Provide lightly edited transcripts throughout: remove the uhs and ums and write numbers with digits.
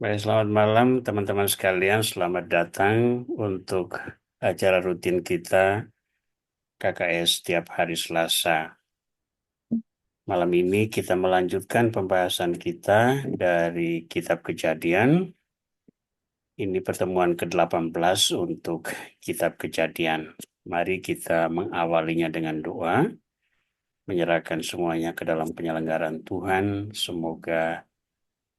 Baik, selamat malam teman-teman sekalian. Selamat datang untuk acara rutin kita KKS setiap hari Selasa. Malam ini kita melanjutkan pembahasan kita dari Kitab Kejadian. Ini pertemuan ke-18 untuk Kitab Kejadian. Mari kita mengawalinya dengan doa, menyerahkan semuanya ke dalam penyelenggaraan Tuhan. Semoga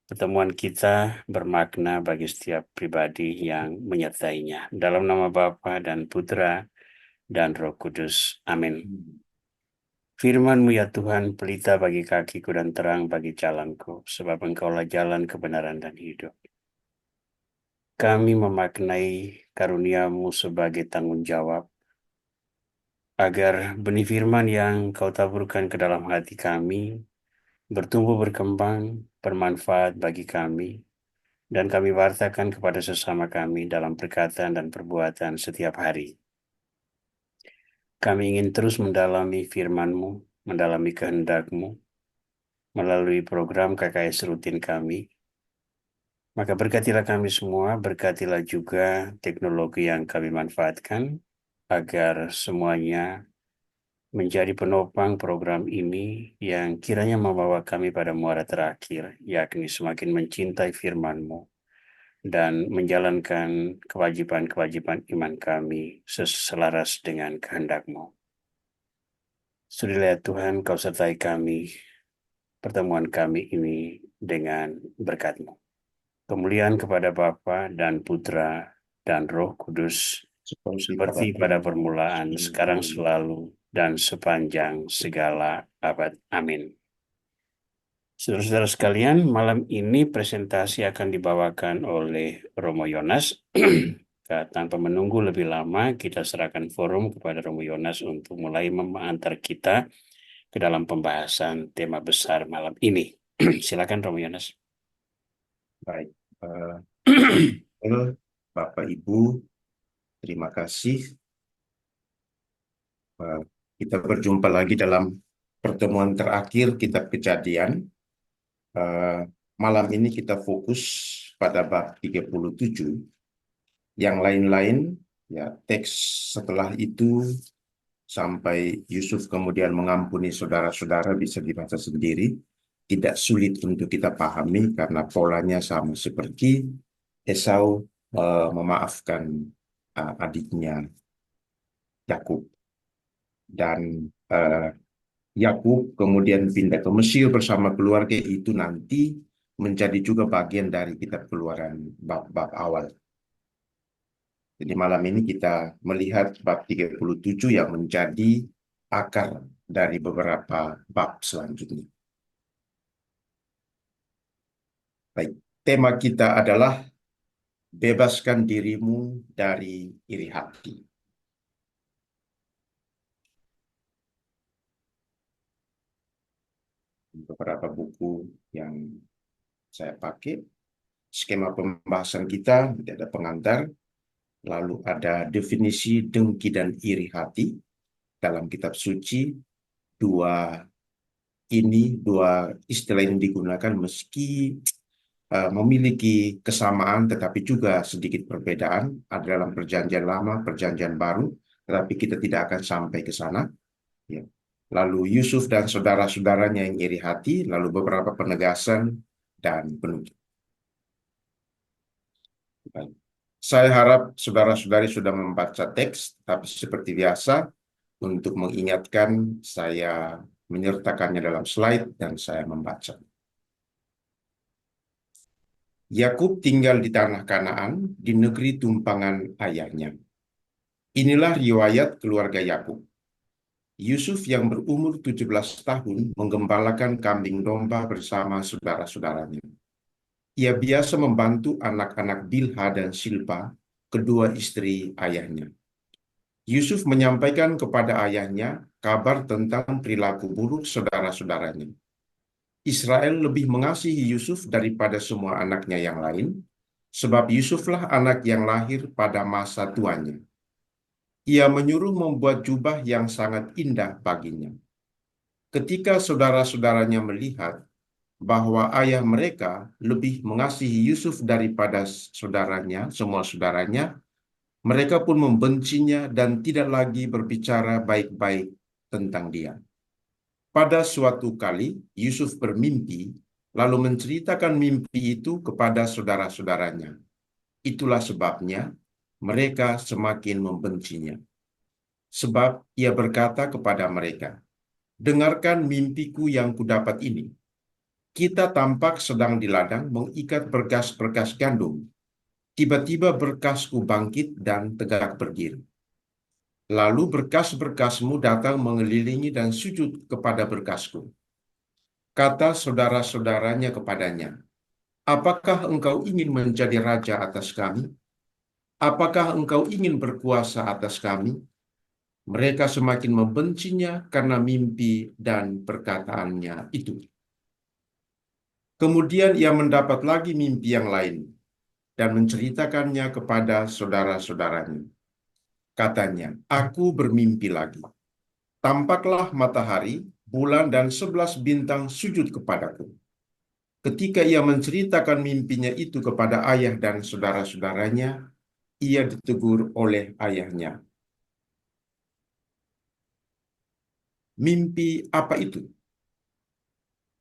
pertemuan kita bermakna bagi setiap pribadi yang menyertainya. Dalam nama Bapa dan Putra dan Roh Kudus. Amin. Firman-Mu ya Tuhan, pelita bagi kakiku dan terang bagi jalanku, sebab Engkaulah jalan kebenaran dan hidup. Kami memaknai karunia-Mu sebagai tanggung jawab, agar benih firman yang Kau taburkan ke dalam hati kami, bertumbuh berkembang, bermanfaat bagi kami, dan kami wartakan kepada sesama kami dalam perkataan dan perbuatan setiap hari. Kami ingin terus mendalami firman-Mu, mendalami kehendak-Mu, melalui program KKS rutin kami. Maka berkatilah kami semua, berkatilah juga teknologi yang kami manfaatkan, agar semuanya menjadi penopang program ini yang kiranya membawa kami pada muara terakhir, yakni semakin mencintai firman-Mu dan menjalankan kewajiban-kewajiban iman kami selaras dengan kehendak-Mu. Sudilah Tuhan, Kau sertai kami, pertemuan kami ini dengan berkat-Mu. Kemuliaan kepada Bapa dan Putra dan Roh Kudus, seperti pada permulaan, sekarang selalu, dan sepanjang segala abad. Amin. Saudara-saudara sekalian, malam ini presentasi akan dibawakan oleh Romo Yonas. Tanpa menunggu lebih lama, kita serahkan forum kepada Romo Yonas untuk mulai mengantar kita ke dalam pembahasan tema besar malam ini. Silakan Romo Yonas. Baik, Bapak Ibu, terima kasih. Eh, Kita berjumpa lagi dalam pertemuan terakhir Kitab Kejadian. Eh, Malam ini kita fokus pada bab 37. Yang lain-lain, ya teks setelah itu sampai Yusuf kemudian mengampuni saudara-saudara bisa dibaca sendiri. Tidak sulit untuk kita pahami karena polanya sama seperti Esau memaafkan adiknya Yakub, dan eh, Yakub kemudian pindah ke Mesir bersama keluarga itu nanti menjadi juga bagian dari kitab Keluaran bab-bab awal. Jadi malam ini kita melihat bab 37 yang menjadi akar dari beberapa bab selanjutnya. Baik, tema kita adalah bebaskan dirimu dari iri hati. Beberapa buku yang saya pakai, skema pembahasan kita, ada pengantar, lalu ada definisi dengki dan iri hati dalam kitab suci. Dua istilah ini digunakan meski memiliki kesamaan tetapi juga sedikit perbedaan. Ada dalam perjanjian lama, perjanjian baru, tetapi kita tidak akan sampai ke sana. Ya. Lalu Yusuf dan saudara-saudaranya yang iri hati, lalu beberapa penegasan dan penutup. Baik. Saya harap saudara-saudari sudah membaca teks, tapi seperti biasa, untuk mengingatkan, saya menyertakannya dalam slide dan saya membaca. Yakub tinggal di tanah Kanaan, di negeri tumpangan ayahnya. Inilah riwayat keluarga Yakub. Yusuf yang berumur 17 tahun menggembalakan kambing domba bersama saudara-saudaranya. Ia biasa membantu anak-anak Bilha dan Silpa, kedua istri ayahnya. Yusuf menyampaikan kepada ayahnya kabar tentang perilaku buruk saudara-saudaranya. Israel lebih mengasihi Yusuf daripada semua anaknya yang lain, sebab Yusuflah anak yang lahir pada masa tuanya. Ia menyuruh membuat jubah yang sangat indah baginya. Ketika saudara-saudaranya melihat, bahwa ayah mereka lebih mengasihi Yusuf daripada saudaranya, semua saudaranya. Mereka pun membencinya dan tidak lagi berbicara baik-baik tentang dia. Pada suatu kali, Yusuf bermimpi, lalu menceritakan mimpi itu kepada saudara-saudaranya. Itulah sebabnya mereka semakin membencinya. Sebab ia berkata kepada mereka, "Dengarkan mimpiku yang kudapat ini. Kita tampak sedang di ladang mengikat berkas-berkas gandum. Tiba-tiba berkasku bangkit dan tegak berdiri. Lalu berkas-berkasmu datang mengelilingi dan sujud kepada berkasku." Kata saudara-saudaranya kepadanya, "Apakah engkau ingin menjadi raja atas kami? Apakah engkau ingin berkuasa atas kami?" Mereka semakin membencinya karena mimpi dan perkataannya itu. Kemudian ia mendapat lagi mimpi yang lain dan menceritakannya kepada saudara-saudaranya. Katanya, "Aku bermimpi lagi. Tampaklah matahari, bulan, dan 11 bintang sujud kepadaku." Ketika ia menceritakan mimpinya itu kepada ayah dan saudara-saudaranya, ia ditegur oleh ayahnya. "Mimpi apa itu?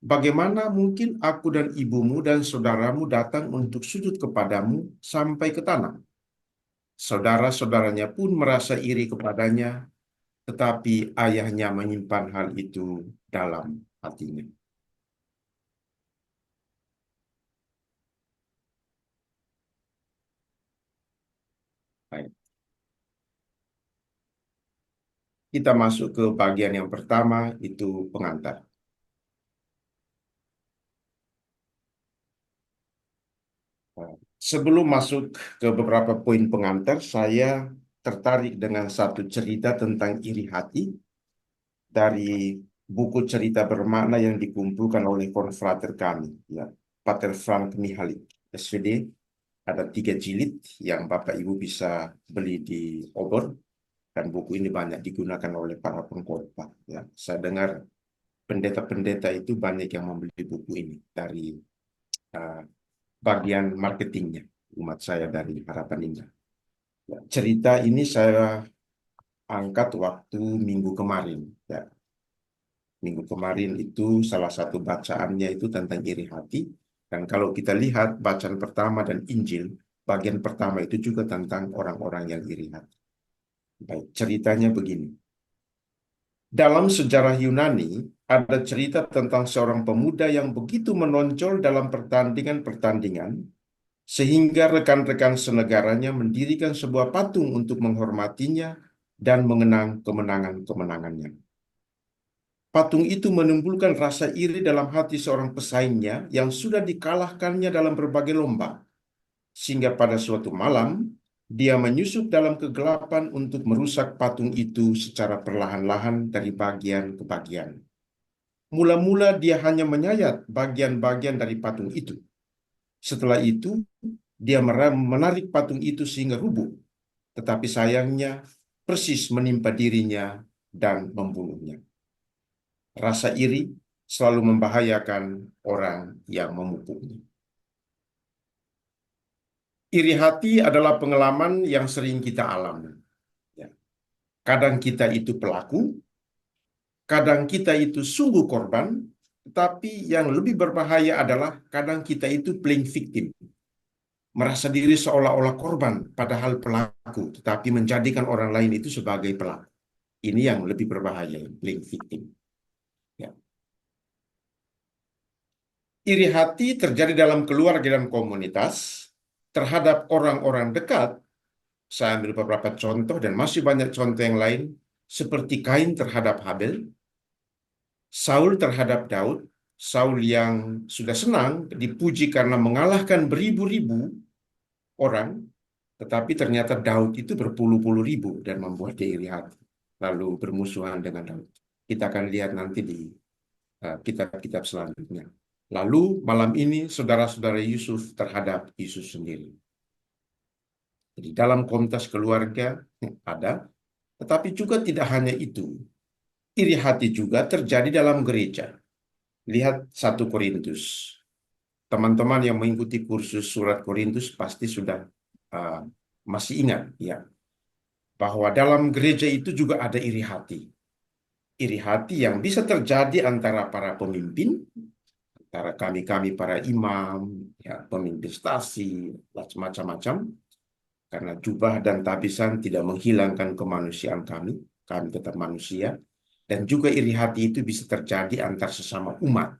Bagaimana mungkin aku dan ibumu dan saudaramu datang untuk sujud kepadamu sampai ke tanah?" Saudara-saudaranya pun merasa iri kepadanya, tetapi ayahnya menyimpan hal itu dalam hatinya. Baik, kita masuk ke bagian yang pertama, itu pengantar. Sebelum masuk ke beberapa poin pengantar, saya tertarik dengan satu cerita tentang iri hati dari buku cerita bermakna yang dikumpulkan oleh konfrater kami, ya, Pater Frank Mihalik, SVD. Ada 3 jilid yang Bapak Ibu bisa beli di Obor, dan buku ini banyak digunakan oleh para pengkhotbah. Ya, saya dengar pendeta-pendeta itu banyak yang membeli buku ini dari uh, bagian marketingnya umat saya dari Harapan Indah. Ya, cerita ini saya angkat waktu minggu kemarin. Ya, minggu kemarin itu salah satu bacaannya itu tentang iri hati. Dan kalau kita lihat bacaan pertama dan Injil, bagian pertama itu juga tentang orang-orang yang iri hati. Baik, ceritanya begini. Dalam sejarah Yunani, ada cerita tentang seorang pemuda yang begitu menonjol dalam pertandingan-pertandingan, sehingga rekan-rekan senegaranya mendirikan sebuah patung untuk menghormatinya dan mengenang kemenangan-kemenangannya. Patung itu menimbulkan rasa iri dalam hati seorang pesaingnya yang sudah dikalahkannya dalam berbagai lomba, sehingga pada suatu malam dia menyusup dalam kegelapan untuk merusak patung itu secara perlahan-lahan dari bagian ke bagian. Mula-mula dia hanya menyayat bagian-bagian dari patung itu. Setelah itu, dia menarik patung itu sehingga rubuh, tetapi sayangnya persis menimpa dirinya dan membunuhnya. Rasa iri selalu membahayakan orang yang memupuknya. Iri hati adalah pengalaman yang sering kita alami. Ya. Kadang kita itu pelaku, kadang kita itu sungguh korban, tetapi yang lebih berbahaya adalah kadang kita itu playing victim. Merasa diri seolah-olah korban, padahal pelaku, tetapi menjadikan orang lain itu sebagai pelaku. Ini yang lebih berbahaya, playing victim. Ya. Iri hati terjadi dalam keluarga dan komunitas terhadap orang-orang dekat. Saya ambil beberapa contoh dan masih banyak contoh yang lain, seperti Kain terhadap Habel, Saul terhadap Daud, Saul yang sudah senang dipuji karena mengalahkan beribu-ribu orang, tetapi ternyata Daud itu berpuluh-puluh ribu dan membuat dia iri hati, lalu bermusuhan dengan Daud. Kita akan lihat nanti di kitab-kitab selanjutnya. Lalu malam ini saudara-saudara Yusuf terhadap Yusuf sendiri. Jadi dalam konteks keluarga ada, tetapi juga tidak hanya itu. Iri hati juga terjadi dalam gereja. Lihat 1 Korintus. Teman-teman yang mengikuti kursus surat Korintus pasti sudah uh, masih ingat ya bahwa dalam gereja itu juga ada iri hati. Iri hati yang bisa terjadi antara para pemimpin, antara kami-kami para imam, ya, pemimpin stasi, macam-macam. Karena jubah dan tabisan tidak menghilangkan kemanusiaan kami, kami tetap manusia. Dan juga iri hati itu bisa terjadi antar sesama umat,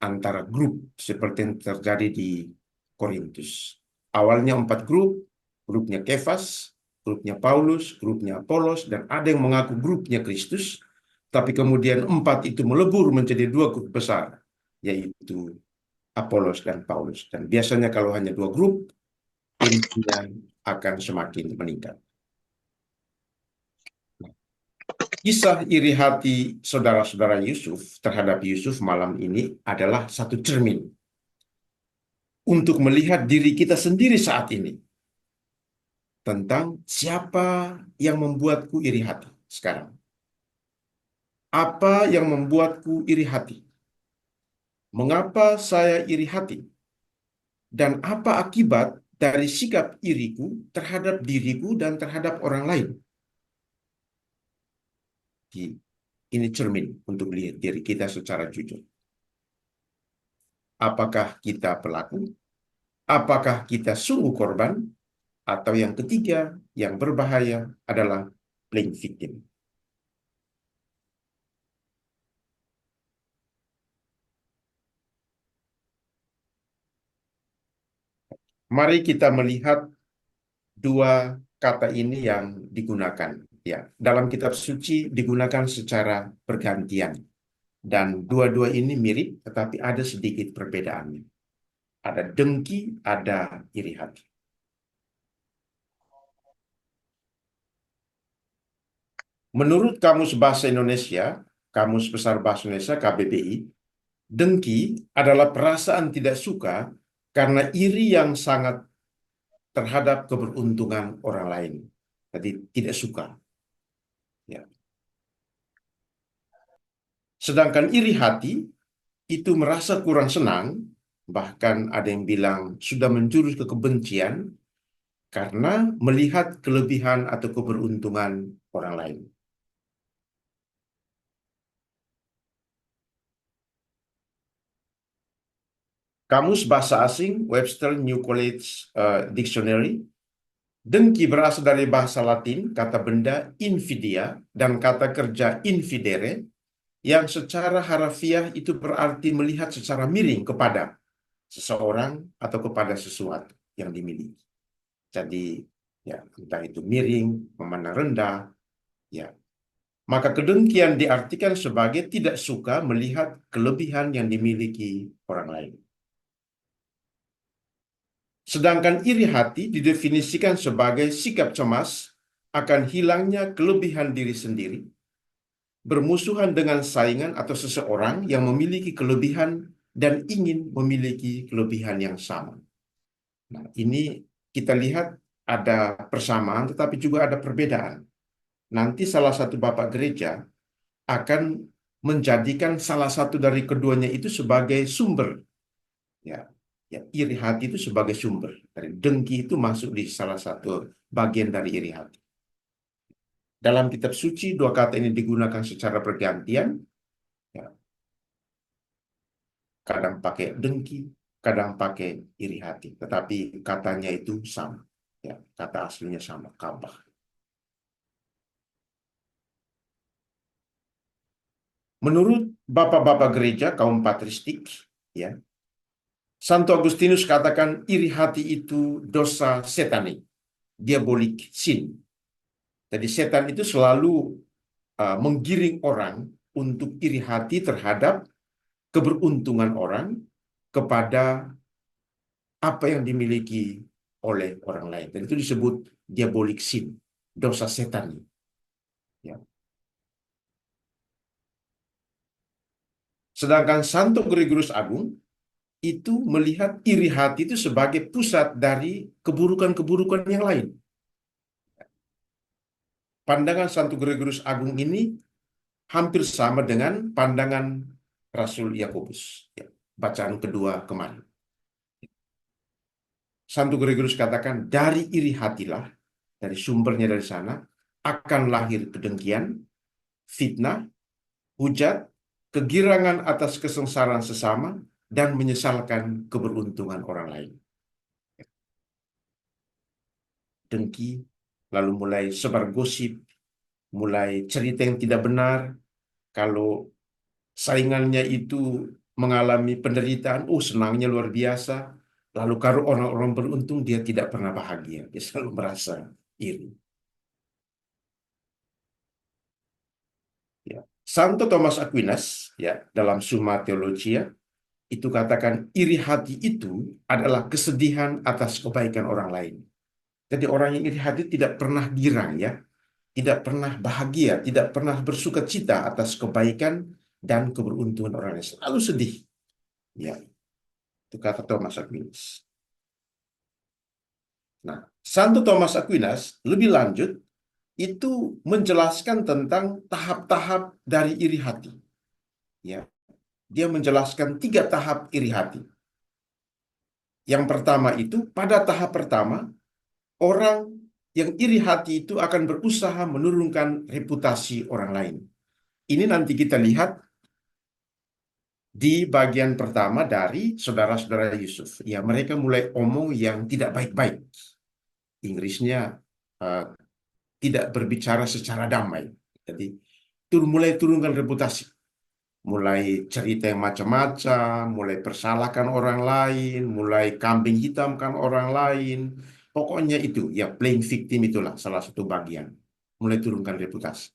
antara grup, seperti yang terjadi di Korintus. Awalnya 4 grup, grupnya Kefas, grupnya Paulus, grupnya Apolos, dan ada yang mengaku grupnya Kristus, tapi kemudian 4 itu melebur menjadi 2 grup besar, yaitu Apolos dan Paulus. Dan biasanya kalau hanya 2 grup, tensinya akan semakin meningkat. Kisah iri hati saudara-saudara Yusuf terhadap Yusuf malam ini adalah satu cermin untuk melihat diri kita sendiri saat ini tentang siapa yang membuatku iri hati sekarang. Apa yang membuatku iri hati? Mengapa saya iri hati? Dan apa akibat dari sikap iriku terhadap diriku dan terhadap orang lain? Ini cermin untuk melihat diri kita secara jujur. Apakah kita pelaku? Apakah kita sungguh korban? Atau yang ketiga, yang berbahaya adalah playing victim. Mari kita melihat 2 kata ini yang digunakan. Ya, dalam kitab suci digunakan secara bergantian. Dan dua-dua ini mirip, tetapi ada sedikit perbedaannya. Ada dengki, ada iri hati. Menurut Kamus Bahasa Indonesia, Kamus Besar Bahasa Indonesia, KBBI, dengki adalah perasaan tidak suka karena iri yang sangat terhadap keberuntungan orang lain. Jadi tidak suka. Ya. Sedangkan iri hati itu merasa kurang senang, bahkan ada yang bilang sudah menjurus ke kebencian karena melihat kelebihan atau keberuntungan orang lain. Kamus Bahasa Asing, Webster New College Dictionary, dengki berasal dari bahasa Latin, kata benda invidia, dan kata kerja invidere, yang secara harafiah itu berarti melihat secara miring kepada seseorang atau kepada sesuatu yang dimiliki. Jadi, ya, entah itu miring, memandang rendah, ya. Maka kedengkian diartikan sebagai tidak suka melihat kelebihan yang dimiliki orang lain. Sedangkan iri hati didefinisikan sebagai sikap cemas akan hilangnya kelebihan diri sendiri, bermusuhan dengan saingan atau seseorang yang memiliki kelebihan dan ingin memiliki kelebihan yang sama. Nah, ini kita lihat ada persamaan tetapi juga ada perbedaan. Nanti salah satu bapak gereja akan menjadikan salah satu dari keduanya itu sebagai sumber. Ya, ya, iri hati itu sebagai sumber. Dari dengki itu masuk di salah satu bagian dari iri hati. Dalam kitab suci, 2 kata ini digunakan secara bergantian. Ya, kadang pakai dengki, kadang pakai iri hati. Tetapi katanya itu sama. Ya, kata aslinya sama, kabah. Menurut bapak-bapak gereja kaum patristik, ya, Santo Agustinus katakan iri hati itu dosa setani, diabolik sin. Jadi setan itu selalu menggiring orang untuk iri hati terhadap keberuntungan orang kepada apa yang dimiliki oleh orang lain. Dan itu disebut diabolik sin, dosa setan. Ya. Sedangkan Santo Gregorius Agung itu melihat iri hati itu sebagai pusat dari keburukan-keburukan yang lain. Pandangan Santo Gregorius Agung ini hampir sama dengan pandangan Rasul Yakobus. Ya, bacaan kedua kemarin. Santo Gregorius katakan, dari iri hatilah, dari sumbernya dari sana, akan lahir kedengkian, fitnah, hujat, kegirangan atas kesengsaraan sesama, dan menyesalkan keberuntungan orang lain. Dengki, lalu mulai sebar gosip, mulai cerita yang tidak benar. Kalau saingannya itu mengalami penderitaan, oh senangnya luar biasa. Lalu kalau orang-orang beruntung, dia tidak pernah bahagia. Dia selalu merasa iri. Ya. Santo Thomas Aquinas, ya, dalam Summa Theologia, itu katakan iri hati itu adalah kesedihan atas kebaikan orang lain. Jadi orang yang iri hati tidak pernah girang, ya, tidak pernah bahagia, tidak pernah bersuka cita atas kebaikan dan keberuntungan orang lain. Selalu sedih. Ya, itu kata Thomas Aquinas. Nah, Santo Thomas Aquinas lebih lanjut itu menjelaskan tentang tahap-tahap dari iri hati. Ya, dia menjelaskan 3 tahap iri hati. Yang pertama itu, pada tahap pertama, orang yang iri hati itu akan berusaha menurunkan reputasi orang lain. Ini nanti kita lihat di bagian pertama dari saudara-saudara Yusuf. Ya, mereka mulai omong yang tidak baik-baik. Inggrisnya eh, tidak berbicara secara damai. Jadi, mulai turunkan reputasi. Mulai cerita yang macam-macam, mulai persalahkan orang lain, mulai kambing hitamkan orang lain. Pokoknya itu, ya playing victim itulah salah satu bagian. Mulai turunkan reputasi.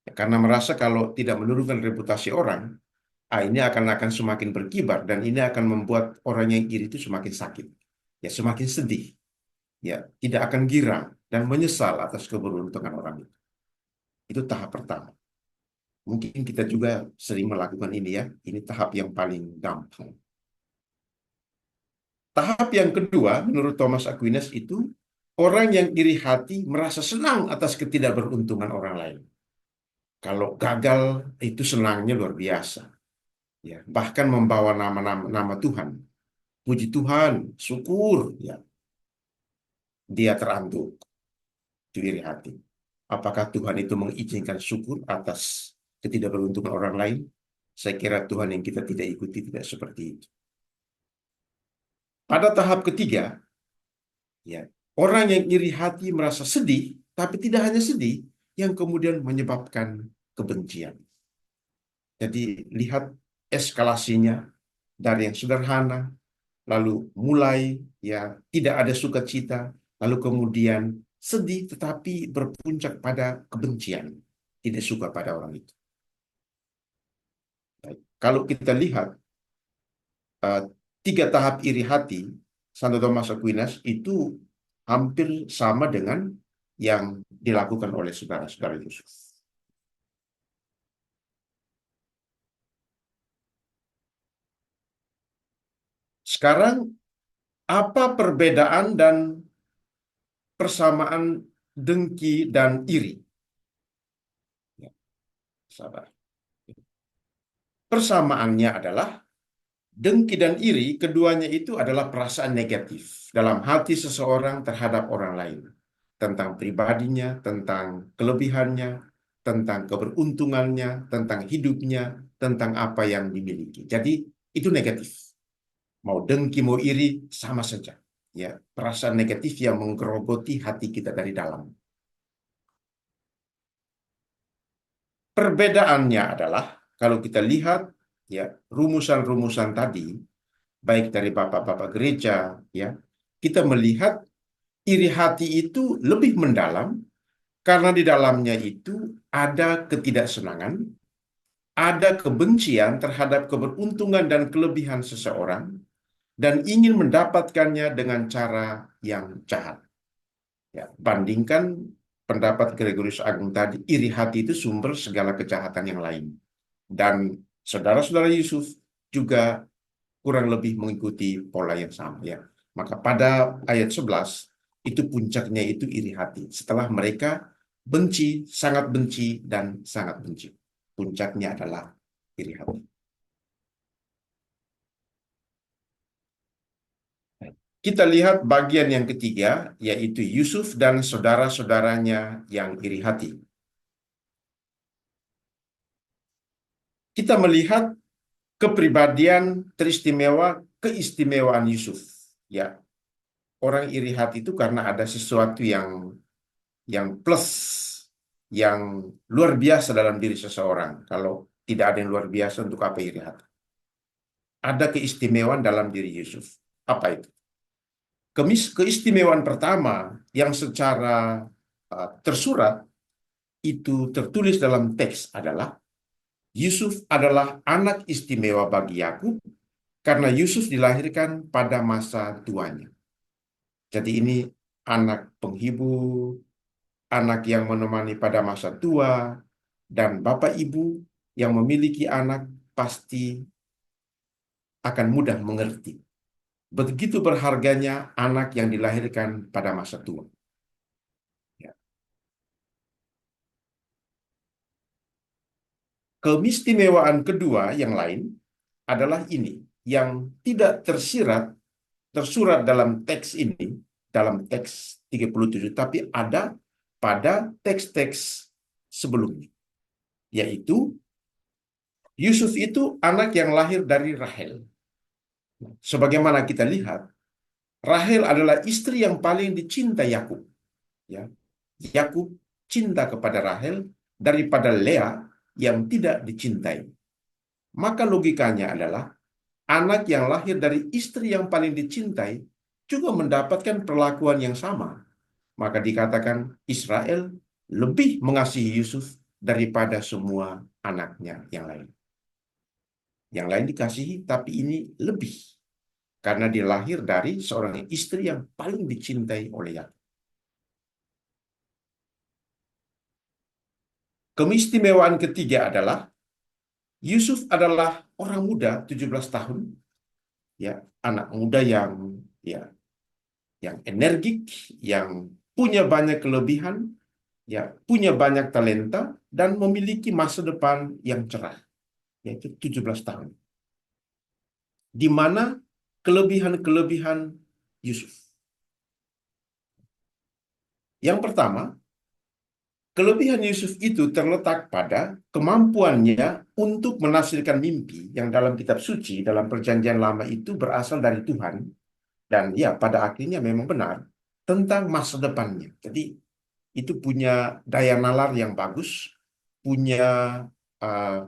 Ya, karena merasa kalau tidak menurunkan reputasi orang, ini akan semakin berkibar dan ini akan membuat orang yang iri itu semakin sakit. Ya, semakin sedih. Ya, tidak akan girang dan menyesal atas keberuntungan orang itu. Itu tahap pertama. Mungkin kita juga sering melakukan ini, ya. Ini tahap yang paling gampang. Tahap yang kedua, menurut Thomas Aquinas itu, orang yang iri hati merasa senang atas ketidakberuntungan orang lain. Kalau gagal, itu senangnya luar biasa. Ya, bahkan membawa nama Tuhan. Puji Tuhan, syukur, ya. Dia terantuk, itu iri hati. Apakah Tuhan itu mengizinkan syukur atas ketidakberuntungan orang lain? Saya kira Tuhan yang kita tidak ikuti tidak seperti itu. Pada tahap ketiga, ya, orang yang iri hati merasa sedih, tapi tidak hanya sedih, yang kemudian menyebabkan kebencian. Jadi lihat eskalasinya dari yang sederhana, lalu mulai ya tidak ada sukacita, lalu kemudian sedih tetapi berpuncak pada kebencian, tidak suka pada orang itu. Baik. Kalau kita lihat eh, 3 tahap iri hati Santo Thomas Aquinas itu hampir sama dengan yang dilakukan oleh saudara-saudara Yusuf. Sekarang, apa perbedaan dan persamaan dengki dan iri? Ya, sabar. Persamaannya adalah dengki dan iri, keduanya itu adalah perasaan negatif dalam hati seseorang terhadap orang lain. Tentang pribadinya, tentang kelebihannya, tentang keberuntungannya, tentang hidupnya, tentang apa yang dimiliki. Jadi, itu negatif. Mau dengki, mau iri, sama saja. Ya, perasaan negatif yang menggerogoti hati kita dari dalam. Perbedaannya adalah, kalau kita lihat, ya, rumusan-rumusan tadi, baik dari bapak-bapak gereja, ya, kita melihat iri hati itu lebih mendalam karena di dalamnya itu ada ketidaksenangan, ada kebencian terhadap keberuntungan dan kelebihan seseorang, dan ingin mendapatkannya dengan cara yang jahat. Ya, bandingkan pendapat Gregorius Agung tadi, iri hati itu sumber segala kejahatan yang lain. Dan saudara-saudara Yusuf juga kurang lebih mengikuti pola yang sama, ya. Maka pada ayat 11 itu puncaknya itu iri hati. Setelah mereka benci, dan sangat benci. Puncaknya adalah iri hati. Kita lihat bagian yang ketiga, yaitu Yusuf dan saudara-saudaranya yang iri hati. Kita melihat kepribadian teristimewa, keistimewaan Yusuf. Ya, orang iri hati itu karena ada sesuatu yang plus, yang luar biasa dalam diri seseorang. Kalau tidak ada yang luar biasa, untuk apa iri hati? Ada keistimewaan dalam diri Yusuf. Apa itu? Keistimewaan pertama yang secara tersurat itu tertulis dalam teks adalah Yusuf adalah anak istimewa bagi Yakub karena Yusuf dilahirkan pada masa tuanya. Jadi ini anak penghibur, anak yang menemani pada masa tua, dan bapak ibu yang memiliki anak pasti akan mudah mengerti. Begitu berharganya anak yang dilahirkan pada masa tua. Ya. Keistimewaan kedua yang lain adalah ini, yang tidak tersurat dalam teks ini, dalam teks 37, tapi ada pada teks-teks sebelumnya, yaitu Yusuf itu anak yang lahir dari Rahel. Sebagaimana kita lihat, Rahel adalah istri yang paling dicinta Yakub. Ya, Yakub cinta kepada Rahel daripada Lea yang tidak dicintai. Maka logikanya adalah anak yang lahir dari istri yang paling dicintai juga mendapatkan perlakuan yang sama. Maka dikatakan Israel lebih mengasihi Yusuf daripada semua anaknya yang lain. Yang lain dikasihi, tapi ini lebih. Karena dia lahir dari seorang istri yang paling dicintai oleh Yakub. Keistimewaan ketiga adalah Yusuf adalah orang muda 17 tahun, ya, anak muda yang energik, yang punya banyak kelebihan, ya, punya banyak talenta dan memiliki masa depan yang cerah, yaitu 17 tahun. Di mana kelebihan-kelebihan Yusuf? Yang pertama, kelebihan Yusuf itu terletak pada kemampuannya untuk menafsirkan mimpi yang dalam kitab suci, dalam perjanjian lama itu berasal dari Tuhan. Dan ya, pada akhirnya memang benar tentang masa depannya. Jadi itu punya daya nalar yang bagus, punya uh,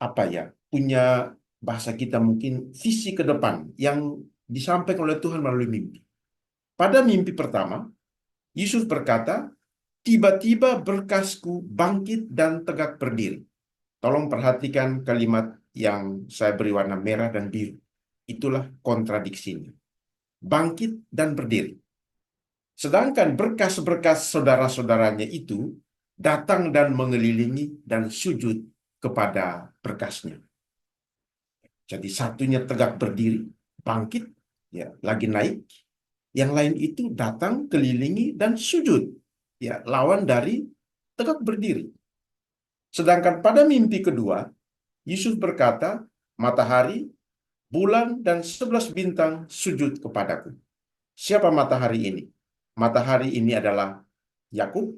apa ya, punya bahasa kita mungkin visi ke depan yang disampaikan oleh Tuhan melalui mimpi. Pada mimpi pertama, Yusuf berkata, tiba-tiba berkasku bangkit dan tegak berdiri. Tolong perhatikan kalimat yang saya beri warna merah dan biru. Itulah kontradiksinya. Bangkit dan berdiri. Sedangkan berkas-berkas saudara-saudaranya itu datang dan mengelilingi dan sujud kepada berkasnya. Jadi satunya tegak berdiri, bangkit, ya, lagi naik. Yang lain itu datang, kelilingi, dan sujud. Ya, lawan dari tegak berdiri. Sedangkan pada mimpi kedua, Yusuf berkata, matahari, bulan, dan 11 bintang sujud kepadaku. Siapa matahari ini? Matahari ini adalah Yakub,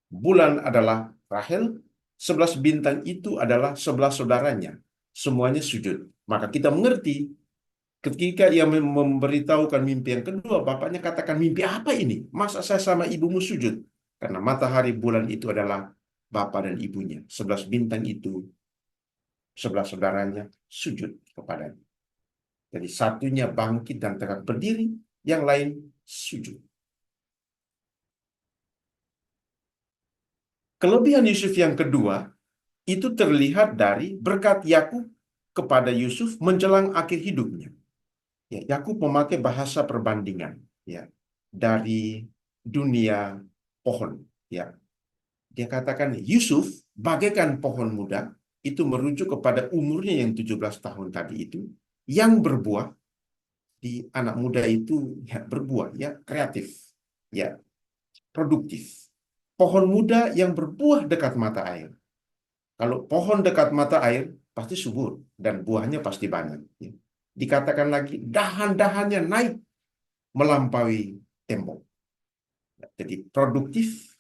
bulan adalah Rahel, 11 bintang itu adalah 11 saudaranya. Semuanya sujud. Maka kita mengerti ketika ia memberitahukan mimpi yang kedua, bapaknya katakan, mimpi apa ini? Masa saya sama ibumu sujud? Karena matahari, bulan itu adalah bapak dan ibunya. 11 bintang itu, 11 saudaranya sujud kepadanya. Jadi satunya bangkit dan tegak berdiri, yang lain sujud. Kelebihan Yusuf yang kedua itu terlihat dari berkat Yakub kepada Yusuf menjelang akhir hidupnya. Ya, Yakub memakai bahasa perbandingan, ya, dari dunia pohon. Ya, dia katakan Yusuf bagaikan pohon muda, itu merujuk kepada umurnya yang 17 tahun tadi itu, yang berbuah. Di anak muda itu ya berbuah, ya, kreatif, ya, produktif. Pohon muda yang berbuah dekat mata air. Kalau pohon dekat mata air pasti subur dan buahnya pasti banyak. Ya. Dikatakan lagi dahan-dahannya naik melampaui tembok. Jadi produktif,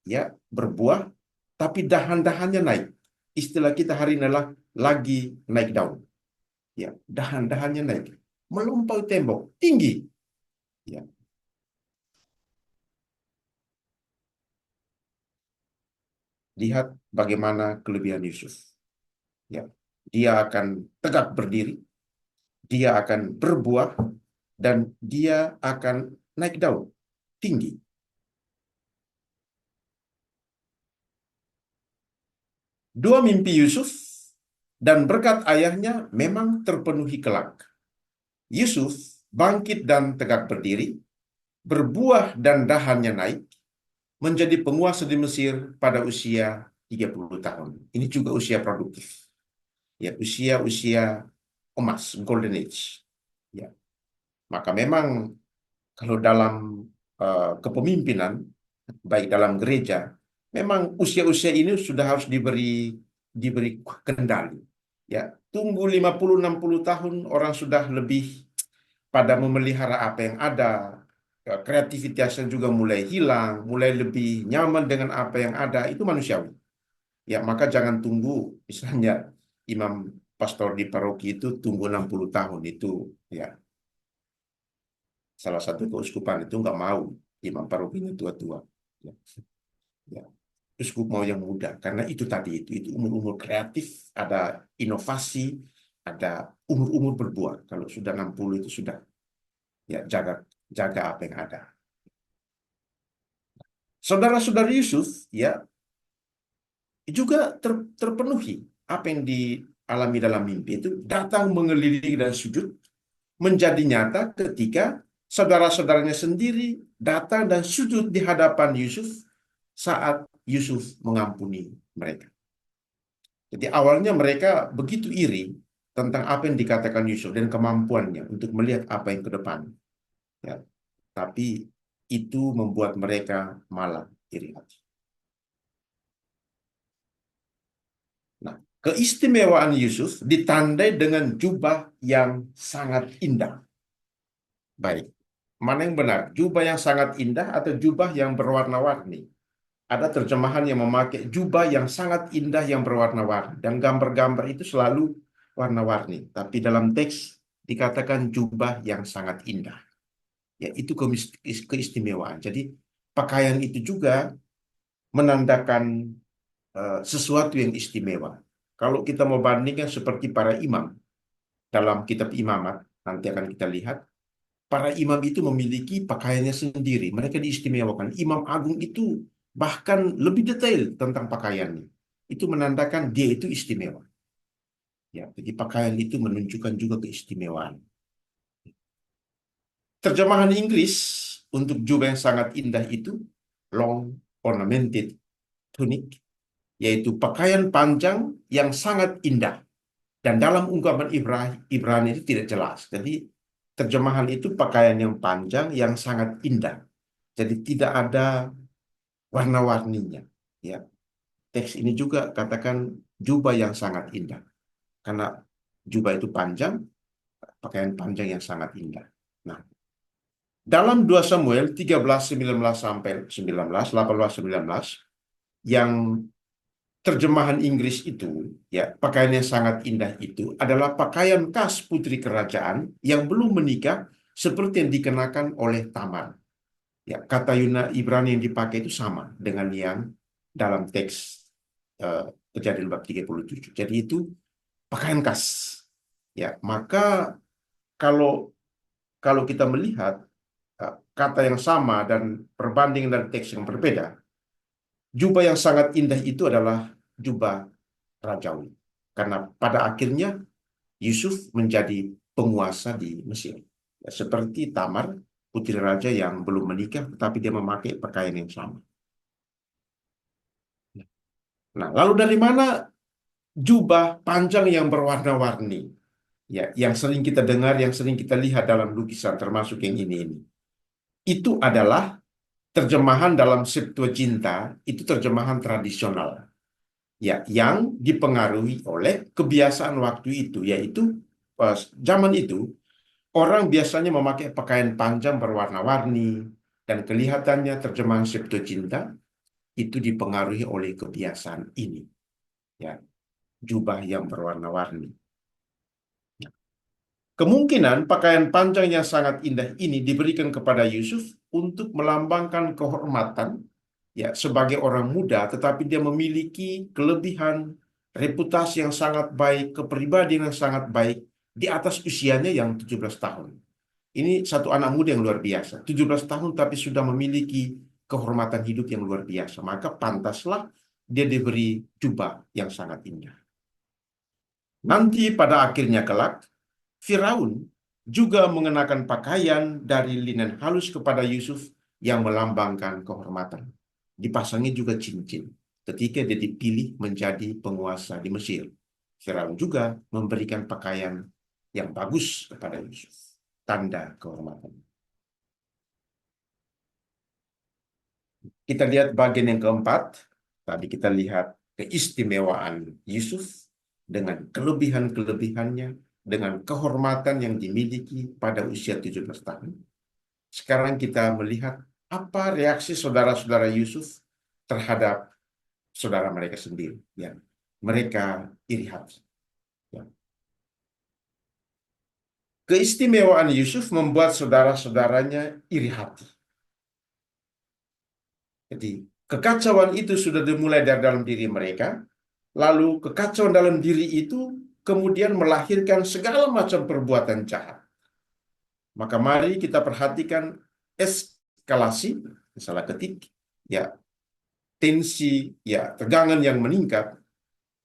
ya, berbuah, tapi dahan-dahannya naik. Istilah kita hari ini adalah lagi naik daun. Ya, dahan-dahannya naik, melampaui tembok, tinggi. Ya, lihat bagaimana kelebihan Yusuf. Ya, dia akan tegak berdiri, dia akan berbuah, dan dia akan naik daun tinggi. Dua mimpi Yusuf dan berkat ayahnya memang terpenuhi kelak. Yusuf bangkit dan tegak berdiri, berbuah dan dahannya naik, menjadi penguasa di Mesir pada usia 30 tahun. Ini juga usia produktif. Ya, usia-usia emas, golden age. Ya, maka memang kalau dalam kepemimpinan, baik dalam gereja, memang usia-usia ini sudah harus diberi kendali. Ya, tunggu 50-60 tahun orang sudah lebih pada memelihara apa yang ada. Ya, kreativitasnya juga mulai hilang, mulai lebih nyaman dengan apa yang ada, itu manusiawi. Ya, maka jangan tunggu misalnya imam pastor di paroki itu tunggu 60 tahun itu, ya, salah satu keuskupan itu nggak mau imam parokinya tua-tua. Ya, ya. Uskup mau yang muda karena itu tadi itu umur-umur kreatif, ada inovasi, ada umur-umur berbuah. Kalau sudah 60 itu sudah, ya, jaga jaga apa yang ada. Saudara-saudara Yusuf, ya, juga terpenuhi apa yang dialami dalam mimpi itu, datang mengelilingi dan sujud, menjadi nyata ketika saudara-saudaranya sendiri datang dan sujud di hadapan Yusuf saat Yusuf mengampuni mereka. Jadi awalnya mereka begitu iri tentang apa yang dikatakan Yusuf dan kemampuannya untuk melihat apa yang ke depan. Ya, tapi itu membuat mereka malah iri hati. Nah, keistimewaan Yusuf ditandai dengan jubah yang sangat indah. Baik, mana yang benar? Jubah yang sangat indah atau jubah yang berwarna-warni? Ada terjemahan yang memakai jubah yang sangat indah yang berwarna-warni. Dan gambar-gambar itu selalu warna-warni. Tapi dalam teks dikatakan jubah yang sangat indah. Ya, itu keistimewaan. Jadi pakaian itu juga menandakan sesuatu yang istimewa. Kalau kita mau bandingkan seperti para imam dalam kitab imamat, nanti akan kita lihat, para imam itu memiliki pakaiannya sendiri. Mereka diistimewakan. Imam agung itu bahkan lebih detail tentang pakaiannya. Itu menandakan dia itu istimewa. Ya, jadi pakaian itu menunjukkan juga keistimewaan. Terjemahan Inggris untuk jubah yang sangat indah itu long ornamented tunic, yaitu pakaian panjang yang sangat indah. Dan dalam ungkapan Ibrani itu tidak jelas. Jadi terjemahan itu pakaian yang panjang yang sangat indah. Jadi tidak ada warna-warninya. Ya, teks ini juga katakan jubah yang sangat indah. Karena jubah itu panjang, pakaian panjang yang sangat indah. Nah, dalam 2 Samuel 13:19 sampai 19, 18, 19, yang terjemahan Inggris itu, ya, pakaian yang sangat indah itu adalah pakaian khas putri kerajaan yang belum menikah seperti yang dikenakan oleh Tamar. Ya, kata Ibrani yang dipakai itu sama dengan yang dalam teks eh, Kejadian bab 37. Jadi itu pakaian khas. Ya, maka kalau kalau kita melihat kata yang sama dan perbandingan dari teks yang berbeda, jubah yang sangat indah itu adalah jubah rajawi. Karena pada akhirnya Yusuf menjadi penguasa di Mesir. Ya, seperti Tamar, putri raja yang belum menikah, tetapi dia memakai pakaian yang sama. Nah, lalu dari mana jubah panjang yang berwarna-warni? Ya, yang sering kita dengar, yang sering kita lihat dalam lukisan, termasuk yang ini. Itu adalah terjemahan dalam Septuaginta, itu terjemahan tradisional. Ya, yang dipengaruhi oleh kebiasaan waktu itu, yaitu zaman itu Orang biasanya memakai pakaian panjang berwarna-warni dan kelihatannya terjemahan Septuaginta itu dipengaruhi oleh kebiasaan ini, ya, jubah yang berwarna-warni. Kemungkinan pakaian panjang yang sangat indah ini diberikan kepada Yusuf untuk melambangkan kehormatan, ya, sebagai orang muda, tetapi dia memiliki kelebihan, reputasi yang sangat baik, kepribadian yang sangat baik di atas usianya yang 17 tahun. Ini satu anak muda yang luar biasa, 17 tahun tapi sudah memiliki kehormatan hidup yang luar biasa. Maka pantaslah dia diberi jubah yang sangat indah. Nanti pada akhirnya kelak, Firaun juga mengenakan pakaian dari linen halus kepada Yusuf yang melambangkan kehormatan. Dipasangi juga cincin ketika dia dipilih menjadi penguasa di Mesir. Firaun juga memberikan pakaian yang bagus kepada Yusuf, tanda kehormatan. Kita lihat bagian yang keempat. Tadi kita lihat keistimewaan Yusuf dengan kelebihan-kelebihannya, dengan kehormatan yang dimiliki pada usia 17 tahun. Sekarang kita melihat apa reaksi saudara-saudara Yusuf terhadap saudara mereka sendiri. Ya. Mereka iri hati. Ya. Keistimewaan Yusuf membuat saudara-saudaranya iri hati. Jadi kekacauan itu sudah dimulai dari dalam diri mereka, lalu kekacauan dalam diri itu kemudian melahirkan segala macam perbuatan jahat. Maka mari kita perhatikan eskalasi, salah ketik, ya, tensi, ya, tegangan yang meningkat,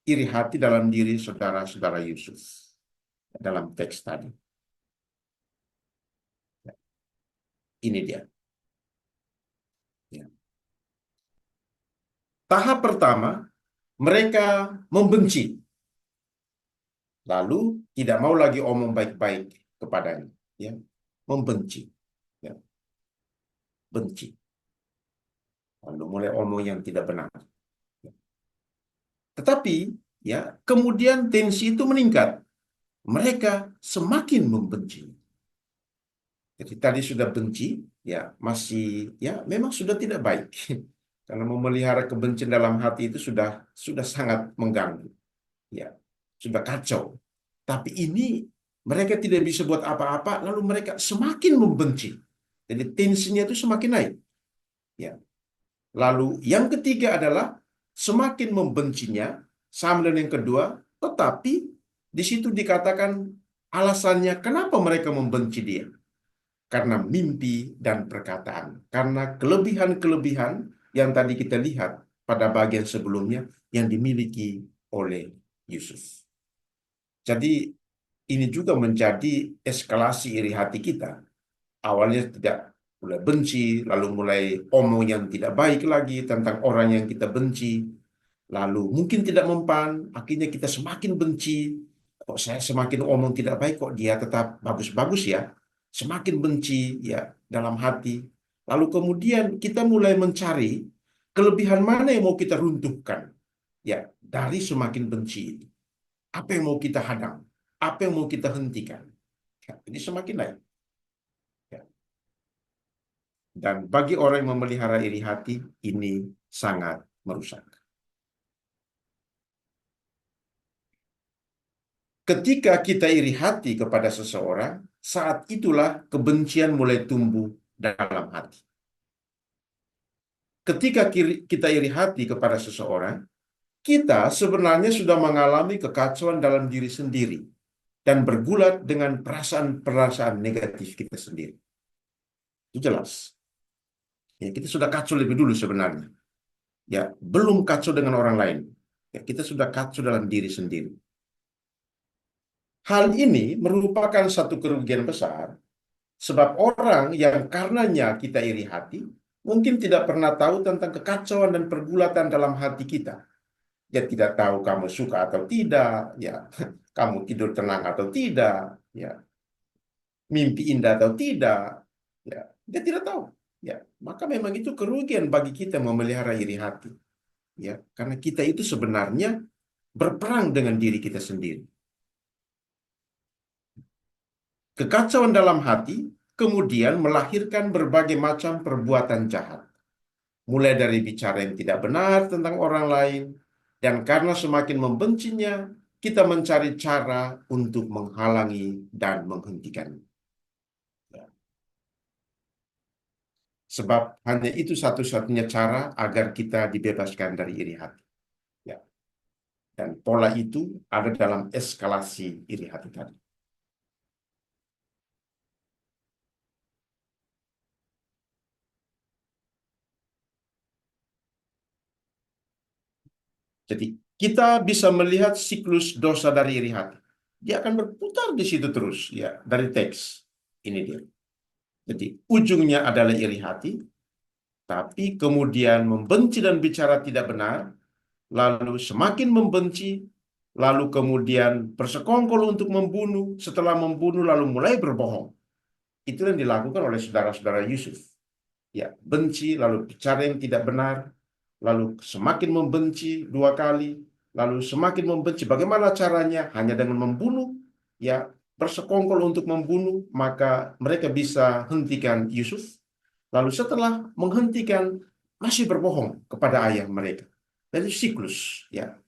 iri hati dalam diri saudara-saudara Yusuf dalam teks tadi. Ini dia. Ya. Tahap pertama, mereka membenci, lalu tidak mau lagi omong baik-baik kepadanya, ya, membenci, ya, benci, lalu mulai omong yang tidak benar. Tetapi, ya, kemudian tensi itu meningkat, mereka semakin membenci. Jadi tadi sudah benci, ya, masih, ya, memang sudah tidak baik. Karena memelihara kebencian dalam hati itu sudah sangat mengganggu, ya, sudah kacau. Tapi ini mereka tidak bisa buat apa-apa, lalu mereka semakin membenci. Jadi tensinya itu semakin naik. Ya. Lalu yang ketiga adalah semakin membencinya, sama dengan yang kedua, tetapi di situ dikatakan alasannya kenapa mereka membenci dia. Karena mimpi dan perkataan. Karena kelebihan-kelebihan yang tadi kita lihat pada bagian sebelumnya yang dimiliki oleh Yusuf. Jadi ini juga menjadi eskalasi iri hati kita. Awalnya tidak, mulai benci, lalu mulai omong yang tidak baik lagi tentang orang yang kita benci, lalu mungkin tidak mempan, akhirnya kita semakin benci. Kok saya semakin omong tidak baik, kok dia tetap bagus-bagus ya? Semakin benci, ya, dalam hati. Lalu kemudian kita mulai mencari kelebihan mana yang mau kita runtuhkan, ya, dari semakin benci itu. Apa yang mau kita hadang? Apa yang mau kita hentikan? Ya, ini semakin naik. Ya. Dan bagi orang yang memelihara iri hati, ini sangat merusak. Ketika kita iri hati kepada seseorang, saat itulah kebencian mulai tumbuh dalam hati. Ketika kita iri hati kepada seseorang, kita sebenarnya sudah mengalami kekacauan dalam diri sendiri dan bergulat dengan perasaan-perasaan negatif kita sendiri. Itu jelas. Ya, kita sudah kacau lebih dulu sebenarnya. Ya, belum kacau dengan orang lain. Ya, kita sudah kacau dalam diri sendiri. Hal ini merupakan satu kerugian besar, sebab orang yang karenanya kita iri hati, mungkin tidak pernah tahu tentang kekacauan dan pergulatan dalam hati kita. Dia tidak tahu kamu suka atau tidak, ya, kamu tidur tenang atau tidak, ya, mimpi indah atau tidak, ya, dia tidak tahu. Ya, maka memang itu kerugian bagi kita memelihara iri hati, ya, karena kita itu sebenarnya berperang dengan diri kita sendiri. Kekacauan dalam hati kemudian melahirkan berbagai macam perbuatan jahat, mulai dari bicara yang tidak benar tentang orang lain, dan karena semakin membencinya, kita mencari cara untuk menghalangi dan menghentikannya. Sebab hanya itu satu-satunya cara agar kita dibebaskan dari iri hati. Ya. Dan pola itu ada dalam eskalasi iri hati tadi. Jadi kita bisa melihat siklus dosa dari iri hati. Dia akan berputar di situ terus, ya, dari teks. Ini dia. Jadi ujungnya adalah iri hati, tapi kemudian membenci dan bicara tidak benar, lalu semakin membenci, lalu kemudian bersekongkol untuk membunuh, setelah membunuh lalu mulai berbohong. Itu yang dilakukan oleh saudara-saudara Yusuf. Ya, benci, lalu bicara yang tidak benar, lalu semakin membenci dua kali, lalu semakin membenci. Bagaimana caranya? Hanya dengan membunuh, ya, bersekongkol untuk membunuh, maka mereka bisa hentikan Yusuf. Lalu setelah menghentikan, masih berbohong kepada ayah mereka. Jadi siklus, ya.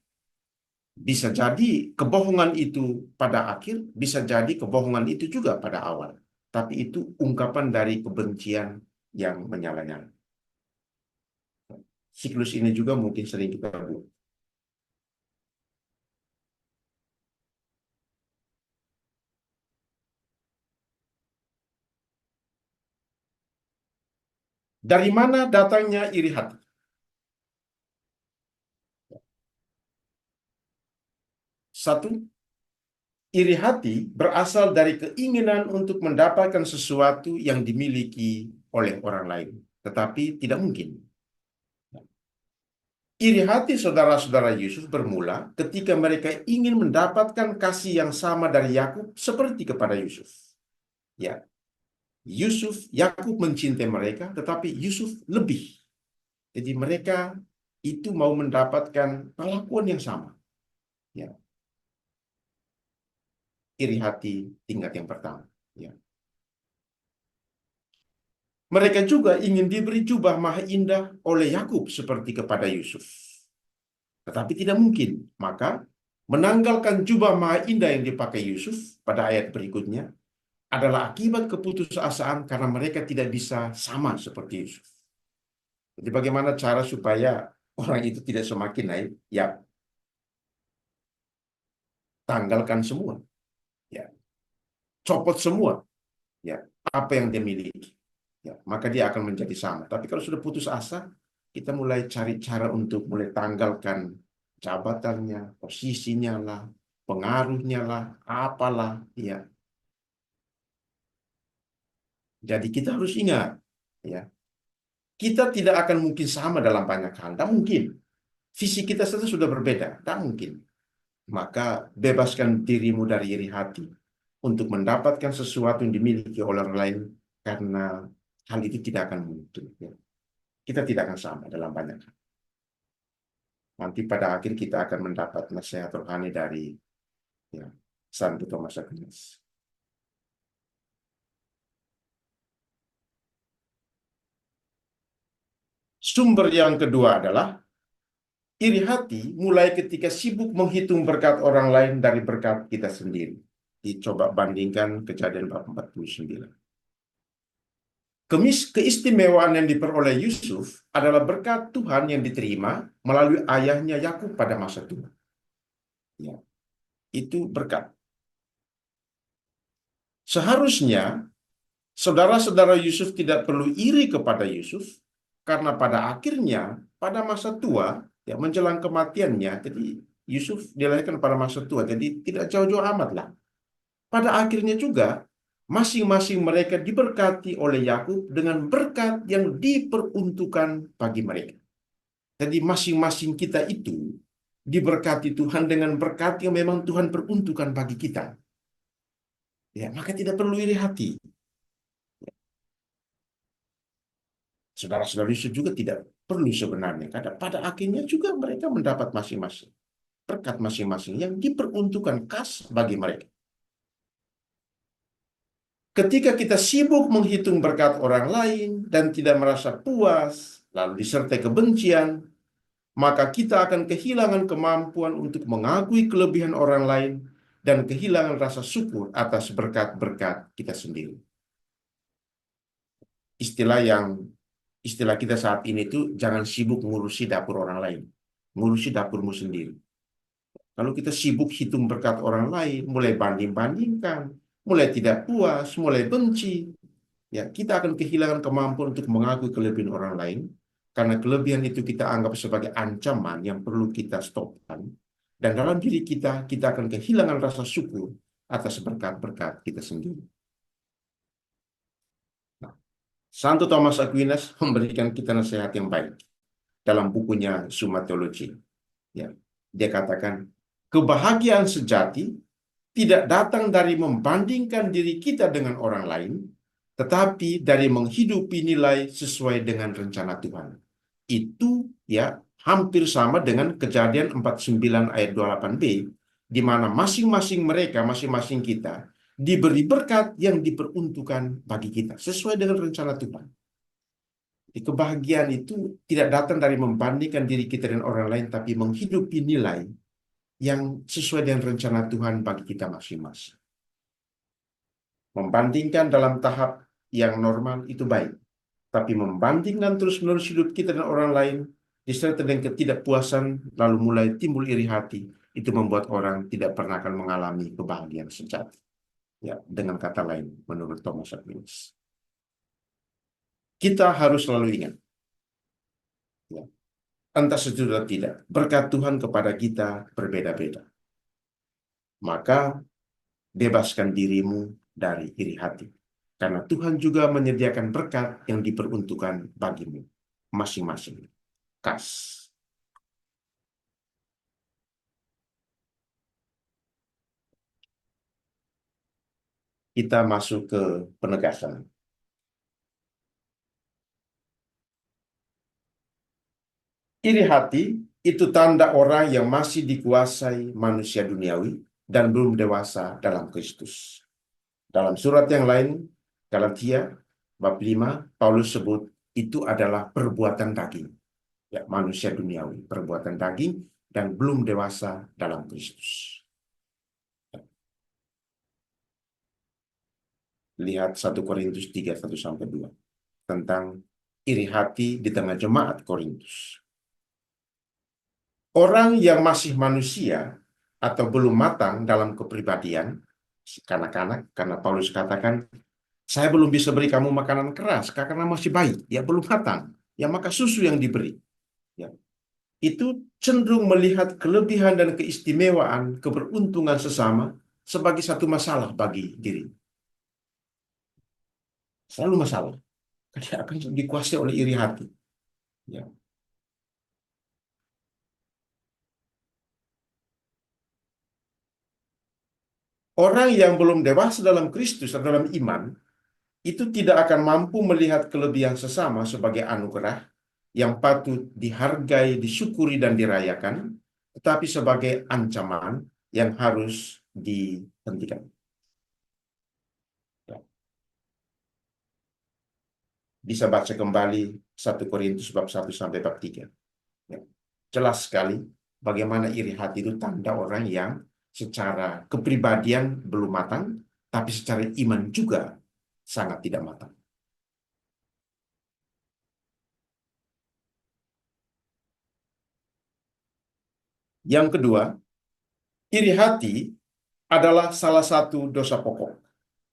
Bisa jadi kebohongan itu pada akhir, bisa jadi kebohongan itu juga pada awal. Tapi itu ungkapan dari kebencian yang menyala-nyala. Siklus ini juga mungkin sering kita buat. Dari mana datangnya iri hati? Satu, iri hati berasal dari keinginan untuk mendapatkan sesuatu yang dimiliki oleh orang lain. Tetapi tidak mungkin. Iri hati saudara-saudara Yusuf bermula ketika mereka ingin mendapatkan kasih yang sama dari Yakub seperti kepada Yusuf. Ya, Yakub mencintai mereka, tetapi Yusuf lebih. Jadi mereka itu mau mendapatkan perlakuan yang sama. Ya, iri hati tingkat yang pertama. Ya. Mereka juga ingin diberi jubah maha indah oleh Yakub seperti kepada Yusuf. Tetapi tidak mungkin. Maka menanggalkan jubah maha indah yang dipakai Yusuf pada ayat berikutnya adalah akibat keputusasaan karena mereka tidak bisa sama seperti Yusuf. Jadi bagaimana cara supaya orang itu tidak semakin naik? Ya, tanggalkan semua. Ya, copot semua. Ya, apa yang dia miliki. Ya, maka dia akan menjadi sama. Tapi kalau sudah putus asa, kita mulai cari cara untuk mulai tanggalkan jabatannya, posisinya lah, pengaruhnya lah, apalah. Ya, jadi kita harus ingat, ya, kita tidak akan mungkin sama dalam banyak hal. Tidak mungkin. Visi kita saja sudah berbeda. Tidak mungkin. Maka bebaskan dirimu dari iri hati untuk mendapatkan sesuatu yang dimiliki oleh orang lain karena hal itu tidak akan muncul. Ya. Kita tidak akan sama dalam banyak hal. Nanti pada akhir kita akan mendapat nasihat rohani dari, ya, Santo Thomas Aquinas. Sumber yang kedua adalah iri hati mulai ketika sibuk menghitung berkat orang lain dari berkat kita sendiri. Dicoba bandingkan Kejadian bab 49. Keistimewaan yang diperoleh Yusuf adalah berkat Tuhan yang diterima melalui ayahnya Yakub pada masa tua. Ya, itu berkat. Seharusnya saudara-saudara Yusuf tidak perlu iri kepada Yusuf karena pada akhirnya pada masa tua, ya, menjelang kematiannya, jadi Yusuf dilahirkan pada masa tua, jadi tidak jauh-jauh amat lah. Pada akhirnya juga masing-masing mereka diberkati oleh Yakub dengan berkat yang diperuntukkan bagi mereka. Jadi masing-masing kita itu diberkati Tuhan dengan berkat yang memang Tuhan peruntukkan bagi kita. Ya, maka tidak perlu iri hati. Saudara-saudara Yusuf juga tidak perlu sebenarnya. Karena pada akhirnya juga mereka mendapat masing-masing berkat masing-masing yang diperuntukkan khas bagi mereka. Ketika kita sibuk menghitung berkat orang lain dan tidak merasa puas, lalu disertai kebencian, maka kita akan kehilangan kemampuan untuk mengakui kelebihan orang lain dan kehilangan rasa syukur atas berkat-berkat kita sendiri. Istilah yang istilah kita saat ini tuh jangan sibuk ngurusi dapur orang lain, ngurusi dapurmu sendiri. Kalau kita sibuk hitung berkat orang lain, mulai banding-bandingkan, mulai tidak puas, mulai benci, ya kita akan kehilangan kemampuan untuk mengakui kelebihan orang lain, karena kelebihan itu kita anggap sebagai ancaman yang perlu kita stopkan, dan dalam diri kita, kita akan kehilangan rasa syukur atas berkat-berkat kita sendiri. Nah, Santo Thomas Aquinas memberikan kita nasihat yang baik dalam bukunya Summa Theologiae. Ya, dia katakan, kebahagiaan sejati tidak datang dari membandingkan diri kita dengan orang lain, tetapi dari menghidupi nilai sesuai dengan rencana Tuhan. Itu ya hampir sama dengan Kejadian 49 ayat 28b, di mana masing-masing mereka, masing-masing kita, diberi berkat yang diperuntukkan bagi kita, sesuai dengan rencana Tuhan. Kebahagiaan itu tidak datang dari membandingkan diri kita dengan orang lain, tapi menghidupi nilai yang sesuai dengan rencana Tuhan bagi kita masing-masing. Membandingkan dalam tahap yang normal itu baik, tapi membandingkan terus-menerus hidup kita dengan orang lain, disertai dengan ketidakpuasan, lalu mulai timbul iri hati, itu membuat orang tidak pernah akan mengalami kebahagiaan sejati. Ya, dengan kata lain, menurut Thomas Aquinas, kita harus selalu ingat, ya, entah setuju atau tidak, berkat Tuhan kepada kita berbeda-beda. Maka bebaskan dirimu dari iri hati, karena Tuhan juga menyediakan berkat yang diperuntukkan bagimu masing-masing. Kas. Kita masuk ke penegasan. Iri hati itu tanda orang yang masih dikuasai manusia duniawi dan belum dewasa dalam Kristus. Dalam surat yang lain, Galatia bab 5, Paulus sebut itu adalah perbuatan daging. Ya, manusia duniawi, perbuatan daging dan belum dewasa dalam Kristus. Lihat 1 Korintus 3, 1-2 tentang iri hati di tengah jemaat Korintus. Orang yang masih manusia atau belum matang dalam kepribadian, kanak-kanak, karena Paulus katakan, saya belum bisa beri kamu makanan keras karena masih bayi, ya belum matang, ya maka susu yang diberi. Ya. Itu cenderung melihat kelebihan dan keistimewaan, keberuntungan sesama sebagai satu masalah bagi diri. Selalu masalah. Dia akan dikuasai oleh iri hati. Ya. Orang yang belum dewasa dalam Kristus atau dalam iman, itu tidak akan mampu melihat kelebihan sesama sebagai anugerah yang patut dihargai, disyukuri, dan dirayakan, tetapi sebagai ancaman yang harus dihentikan. Ya. Bisa baca kembali 1 Korintus bab 1 sampai bab 3. Ya. Jelas sekali bagaimana iri hati itu tanda orang yang secara kepribadian belum matang, tapi secara iman juga sangat tidak matang. Yang kedua, iri hati adalah salah satu dosa pokok.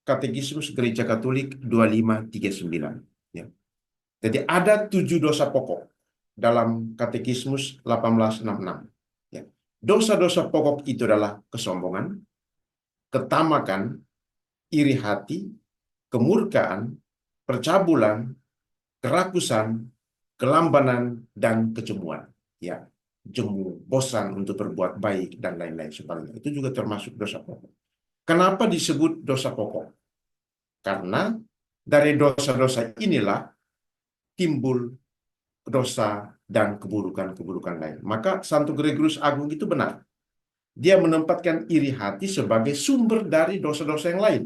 Katekismus Gereja Katolik 2539. Ya. Jadi ada 7 dosa pokok dalam Katekismus 1866. Ya. Dosa-dosa pokok itu adalah kesombongan, ketamakan, iri hati, kemurkaan, percabulan, kerakusan, kelambanan, dan kecemburuan. Ya, jemu, bosan untuk berbuat baik, dan lain-lain sebagainya. Itu juga termasuk dosa pokok. Kenapa disebut dosa pokok? Karena dari dosa-dosa inilah timbul dosa dan keburukan-keburukan lain. Maka Santo Gregorius Agung itu benar. Dia menempatkan iri hati sebagai sumber dari dosa-dosa yang lain.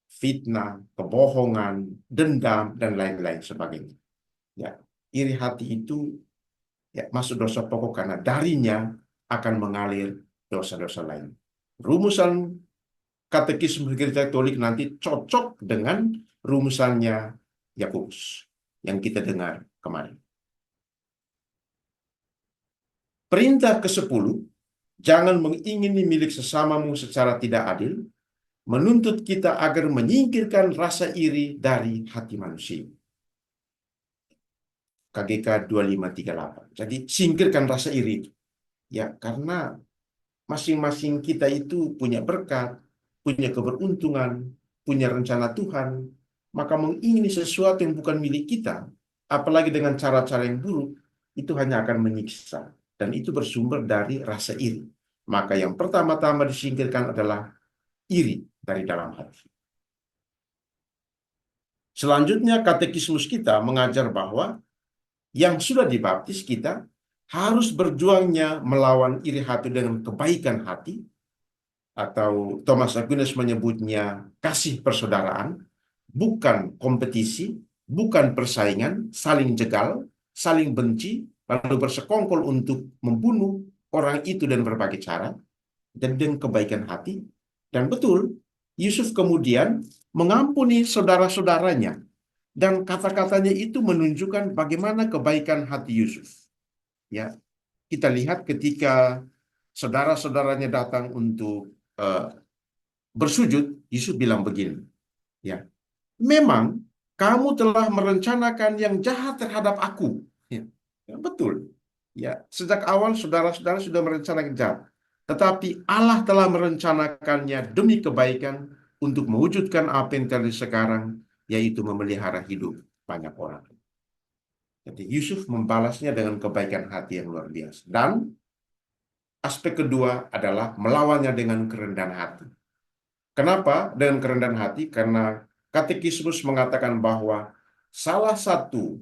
fitnah, kebohongan, dendam, dan lain-lain sebagainya. Ya, iri hati itu ya masuk dosa pokok karena darinya akan mengalir dosa-dosa lain. Rumusan katekisme gereja Katolik nanti cocok dengan rumusannya Yakobus yang kita dengar kemarin. Perintah ke-10, jangan mengingini milik sesamamu secara tidak adil, menuntut kita agar menyingkirkan rasa iri dari hati manusia. KGK 2538. Jadi singkirkan rasa iri itu. Ya, karena masing-masing kita itu punya berkat, punya keberuntungan, punya rencana Tuhan, maka mengingini sesuatu yang bukan milik kita, apalagi dengan cara-cara yang buruk, itu hanya akan menyiksa. Dan itu bersumber dari rasa iri. Maka yang pertama-tama disingkirkan adalah iri dari dalam hati. Selanjutnya, katekismus kita mengajar bahwa yang sudah dibaptis kita harus berjuangnya melawan iri hati dengan kebaikan hati, atau Thomas Aquinas menyebutnya kasih persaudaraan, bukan kompetisi, bukan persaingan, saling jegal, saling benci, lalu bersekongkol untuk membunuh orang itu dan berbagai cara, dan dengan kebaikan hati. Dan betul, Yusuf kemudian mengampuni saudara-saudaranya, dan kata-katanya itu menunjukkan bagaimana kebaikan hati Yusuf. Ya, kita lihat ketika saudara-saudaranya datang untuk eh, bersujud, Yusuf bilang begini, ya, memang kamu telah merencanakan yang jahat terhadap aku. Ya, ya, betul. Ya, sejak awal saudara-saudara sudah merencanakan jahat. Tetapi Allah telah merencanakannya demi kebaikan untuk mewujudkan apa yang terjadi sekarang, yaitu memelihara hidup banyak orang. Jadi Yusuf membalasnya dengan kebaikan hati yang luar biasa. Dan aspek kedua adalah melawannya dengan kerendahan hati. Kenapa dengan kerendahan hati? Karena katekismus mengatakan bahwa salah satu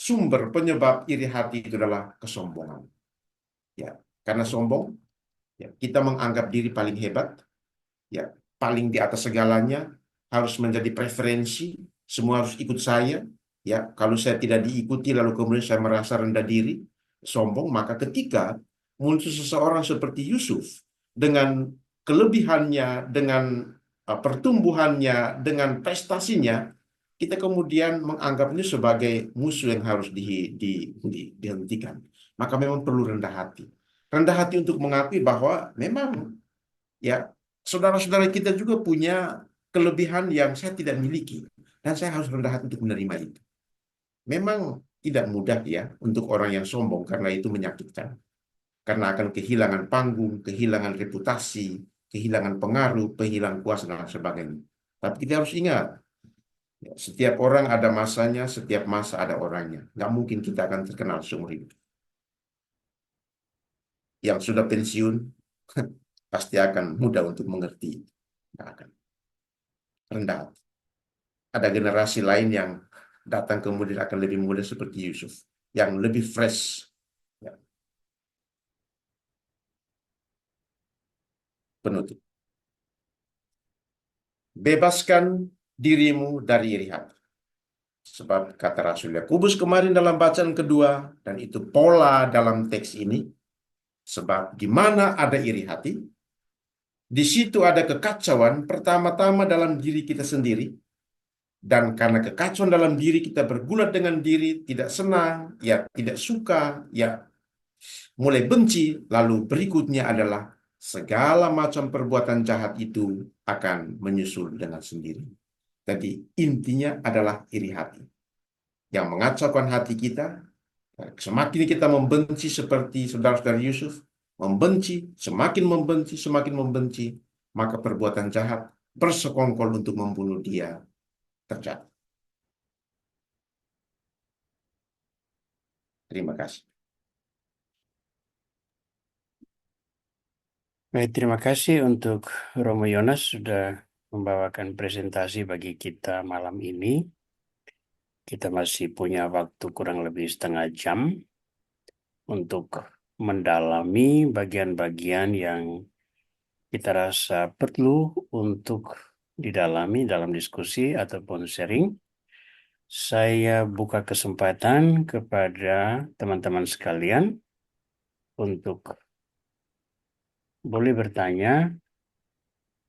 sumber penyebab iri hati itu adalah kesombongan. Ya, karena sombong, ya, kita menganggap diri paling hebat, ya, paling di atas segalanya, harus menjadi preferensi, semua harus ikut saya. Ya, kalau saya tidak diikuti lalu kemudian saya merasa rendah diri, sombong, maka ketika muncul seseorang seperti Yusuf dengan kelebihannya, dengan pertumbuhannya, dengan prestasinya, kita kemudian menganggapnya sebagai musuh yang harus dihentikan. Maka memang perlu rendah hati. Rendah hati untuk mengakui bahwa memang ya saudara-saudara kita juga punya kelebihan yang saya tidak miliki. Dan saya harus rendah hati untuk menerima itu. Memang tidak mudah ya untuk orang yang sombong karena itu menyakitkan. Karena akan kehilangan panggung, kehilangan reputasi, kehilangan pengaruh, kehilangan kuasa dan sebagainya. Tapi kita harus ingat, ya, setiap orang ada masanya, setiap masa ada orangnya. Nggak mungkin kita akan terkenal seumur hidup. Yang sudah pensiun pasti akan mudah untuk mengerti. Nggak akan rendah. Ada generasi lain yang datang kemudian akan lebih muda seperti Yusuf, yang lebih fresh. Ya, penutup. Bebaskan dirimu dari iri hati. Sebab kata Rasul Yakobus kemarin dalam bacaan kedua, dan itu pola dalam teks ini, sebab di mana ada iri hati, di situ ada kekacauan pertama-tama dalam diri kita sendiri, dan karena kekacauan dalam diri kita bergulat dengan diri, tidak senang, ya tidak suka, ya mulai benci, lalu berikutnya adalah segala macam perbuatan jahat itu akan menyusul dengan sendiri. Jadi intinya adalah iri hati yang mengacaukan hati kita. Semakin kita membenci seperti saudara-saudara Yusuf, semakin membenci, maka perbuatan jahat bersekongkol untuk membunuh dia terjadi. Terima kasih. Baik, terima kasih untuk Romo Yonas sudah membawakan presentasi bagi kita malam ini. Kita masih punya waktu kurang lebih setengah jam untuk mendalami bagian-bagian yang kita rasa perlu untuk didalami dalam diskusi ataupun sharing. Saya buka kesempatan kepada teman-teman sekalian untuk boleh bertanya.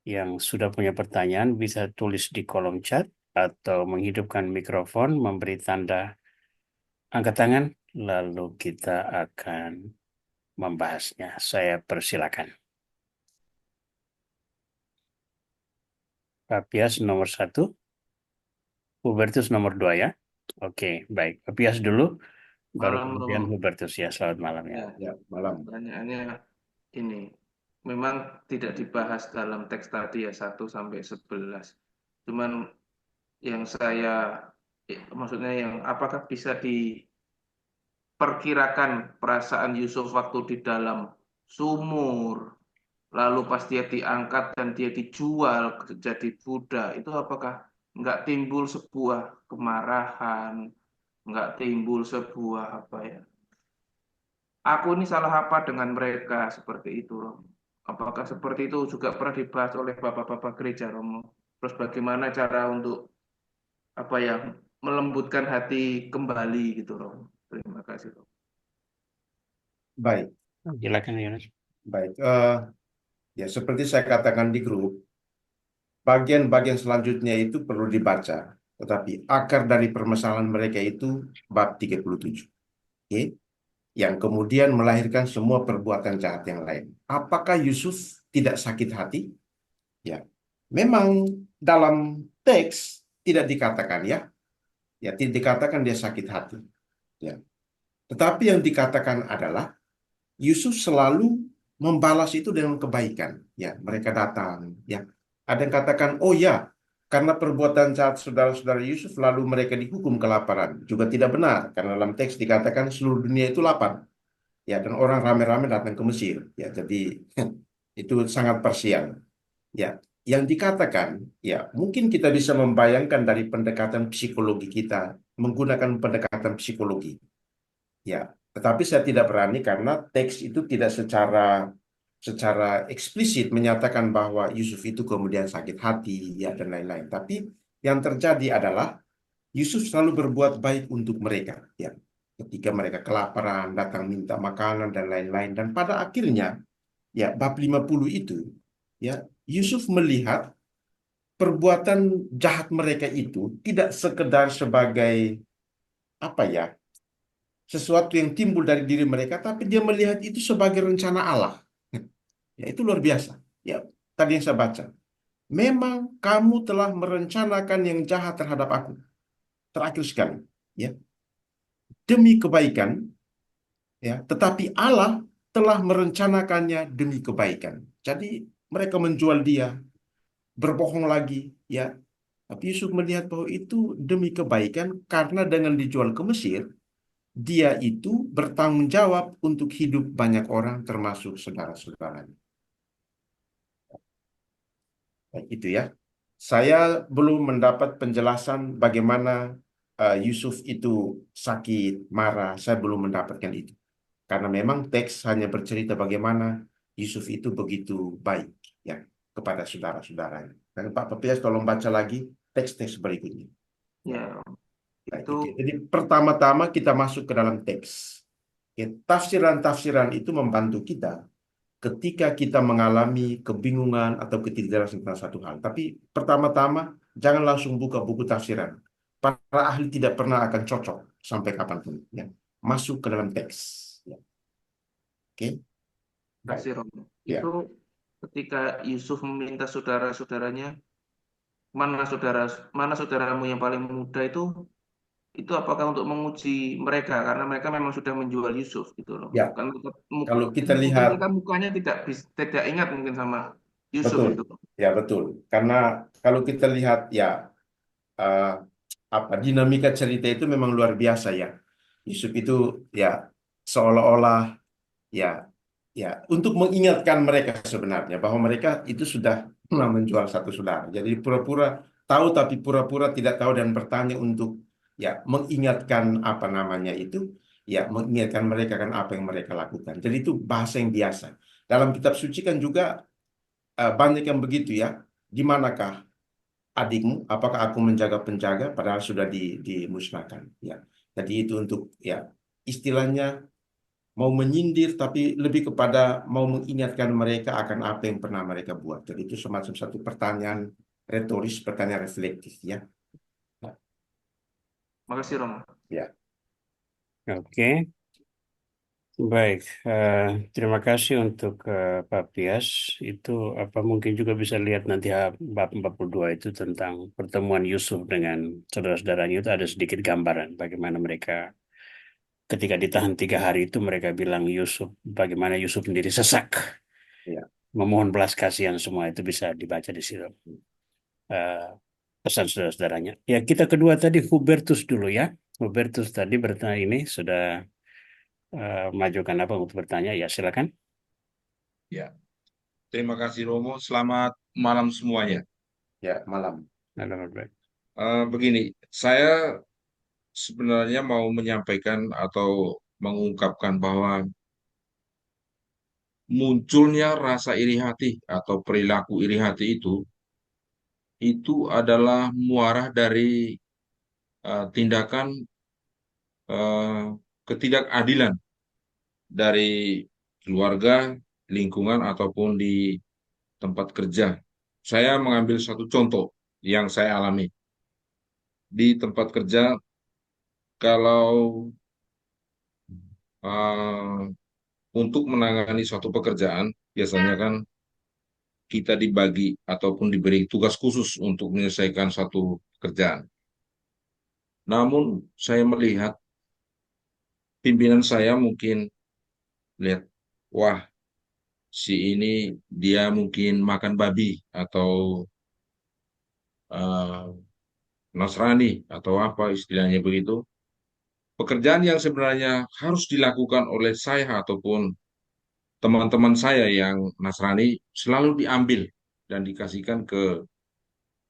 Yang sudah punya pertanyaan bisa tulis di kolom chat atau menghidupkan mikrofon, memberi tanda angkat tangan, lalu kita akan membahasnya. Saya persilakan. Papias nomor 1, Hubertus nomor 2 ya. Oke, baik. Papias dulu, baru Malam kemudian Romo. Hubertus ya. Selamat malam ya. Ya, Ya, malam. pertanyaannya ini. Memang tidak dibahas dalam teks tadi ya 1 sampai 11. Cuman yang maksudnya yang apakah bisa diperkirakan perasaan Yusuf waktu di dalam sumur, lalu pas dia diangkat dan dia dijual jadi budak, itu apakah nggak timbul sebuah kemarahan, nggak timbul sebuah apa ya? Aku ini salah apa dengan mereka seperti itu, Romo? Apakah seperti itu juga pernah dibahas oleh bapak-bapak gereja, Romo? Terus bagaimana cara untuk apa ya melembutkan hati kembali gitu, Romo? Terima kasih, Romo. Baik, Silakan Yunus. baik. Ya, seperti saya katakan di grup, bagian-bagian selanjutnya itu perlu dibaca. Tetapi akar dari permasalahan mereka itu bab 37. Oke? Yang kemudian melahirkan semua perbuatan jahat yang lain. Apakah Yusuf tidak sakit hati? Ya, memang dalam teks tidak dikatakan ya, ya tidak dikatakan dia sakit hati. Ya, tetapi yang dikatakan adalah Yusuf selalu membalas itu dengan kebaikan. Ya, mereka datang. Ya, ada yang katakan, oh ya, karena perbuatan jahat saudara-saudara Yusuf lalu mereka dihukum kelaparan. Juga tidak benar, karena dalam teks dikatakan seluruh dunia itu lapar. Ya, dan orang rame-rame datang ke Mesir. Ya, jadi itu sangat parsial. Ya, yang dikatakan, ya mungkin kita bisa membayangkan dari pendekatan psikologi kita, menggunakan pendekatan psikologi. Ya, tetapi saya tidak berani karena teks itu tidak secara eksplisit menyatakan bahwa Yusuf itu kemudian sakit hati, ya dan lain-lain. Tapi yang terjadi adalah Yusuf selalu berbuat baik untuk mereka, ya. Ketika mereka kelaparan, datang minta makanan dan lain-lain. Dan pada akhirnya, ya bab 50 itu, ya Yusuf melihat perbuatan jahat mereka itu tidak sekedar sebagai apa ya, sesuatu yang timbul dari diri mereka, tapi dia melihat itu sebagai rencana Allah. Ya, itu luar biasa. Ya, tadi yang saya baca. Memang kamu telah merencanakan yang jahat terhadap aku. Terakhir sekali, ya. Demi kebaikan, ya, tetapi Allah telah merencanakannya demi kebaikan. Jadi mereka menjual dia, berbohong lagi, ya. Tapi Yusuf melihat bahwa itu demi kebaikan karena dengan dijual ke Mesir, dia itu bertanggung jawab untuk hidup banyak orang termasuk saudara-saudaranya. Baik, itu ya. Saya belum mendapat penjelasan bagaimana Yusuf itu sakit, marah. Saya belum mendapatkan itu. Karena memang teks hanya bercerita bagaimana Yusuf itu begitu baik ya kepada saudara-saudaranya. Dan Pak Pepias tolong baca lagi teks-teks berikutnya. Ya, Ya, baik itu itu. Jadi pertama-tama kita masuk ke dalam teks. Ya, tafsiran-tafsiran itu membantu kita ketika kita mengalami kebingungan atau ketidakjelasan tentang satu hal. Tapi pertama-tama jangan langsung buka buku tafsiran. Para ahli tidak pernah akan cocok sampai kapanpun. Ya. Masuk ke dalam teks. Ya. Oke, baik. kasih Romo. Ya, Itu ketika Yusuf meminta saudara-saudaranya, mana saudaramu yang paling muda itu apakah untuk menguji mereka karena mereka memang sudah menjual Yusuf gitu loh. ya. Kan Kalau kita mungkin lihat mereka mukanya tidak ingat mungkin sama Yusuf betul, itu. ya betul. Karena kalau kita lihat ya eh, apa dinamika cerita itu memang luar biasa ya. Yusuf itu ya seolah-olah ya ya untuk mengingatkan mereka sebenarnya bahwa mereka itu sudah pernah menjual satu saudara. Jadi pura-pura tahu tapi pura-pura tidak tahu dan bertanya untuk ya mengingatkan apa namanya itu ya mengingatkan mereka kan apa yang mereka lakukan. Jadi itu bahasa yang biasa. Dalam kitab suci kan juga banyak yang begitu ya. Di manakah? adikmu? Apakah aku menjaga penjaga padahal sudah dimusnahkan? Ya, jadi itu untuk ya istilahnya mau menyindir, tapi lebih kepada mau mengingatkan mereka akan apa yang pernah mereka buat. Jadi itu semacam satu pertanyaan retoris, pertanyaan reflektif ya. Nah, Makasih Romo. ya, Oke, baik. Terima kasih untuk Pak Pias. Itu apa mungkin juga bisa lihat nanti bab 42 itu tentang pertemuan Yusuf dengan saudara-saudaranya itu ada sedikit gambaran bagaimana mereka ketika ditahan 3 hari itu mereka bilang Yusuf, bagaimana Yusuf sendiri sesak, ya. memohon belas kasihan semua itu bisa dibaca di situ. Eh, Pesan saudara-saudaranya. Ya kita kedua tadi Hubertus dulu ya. Hubertus tadi bertanya ini sudah majukan apa untuk bertanya? Ya silakan. Ya, terima kasih Romo. Selamat malam semuanya. Ya, malam. Halo, Robert. Begini, saya sebenarnya mau menyampaikan atau mengungkapkan bahwa munculnya rasa iri hati atau perilaku iri hati itu adalah muarah dari tindakan eh, ketidakadilan dari keluarga, lingkungan ataupun di tempat kerja. Saya mengambil satu contoh yang saya alami di tempat kerja. Kalau eh, untuk menangani suatu pekerjaan, biasanya kan kita dibagi ataupun diberi tugas khusus untuk menyelesaikan suatu pekerjaan. Namun saya melihat pimpinan saya mungkin lihat, wah si ini dia mungkin makan babi atau eh, Nasrani atau apa istilahnya begitu. Pekerjaan yang sebenarnya harus dilakukan oleh saya ataupun teman-teman saya yang Nasrani selalu diambil dan dikasihkan ke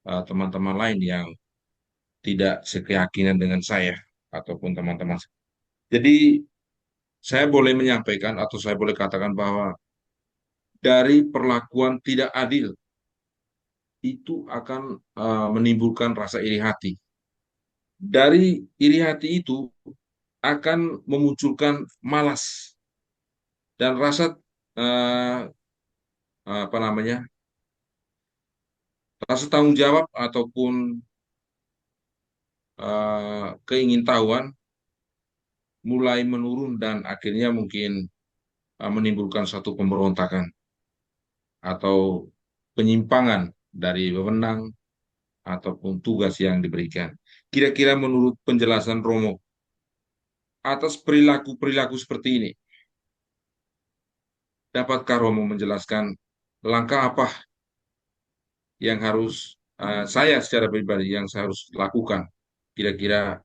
teman-teman lain yang tidak sekeyakinan dengan saya ataupun teman-teman. Jadi saya boleh menyampaikan atau saya boleh katakan bahwa dari perlakuan tidak adil itu akan menimbulkan rasa iri hati. Dari iri hati itu akan memunculkan malas dan rasa uh, apa namanya rasa tanggung jawab ataupun keingintahuan mulai menurun dan akhirnya mungkin menimbulkan satu pemberontakan atau penyimpangan dari wewenang ataupun tugas yang diberikan. Kira-kira menurut penjelasan Romo, atas perilaku-perilaku seperti ini, dapatkah Romo menjelaskan langkah apa yang harus saya secara pribadi yang saya harus lakukan kira-kira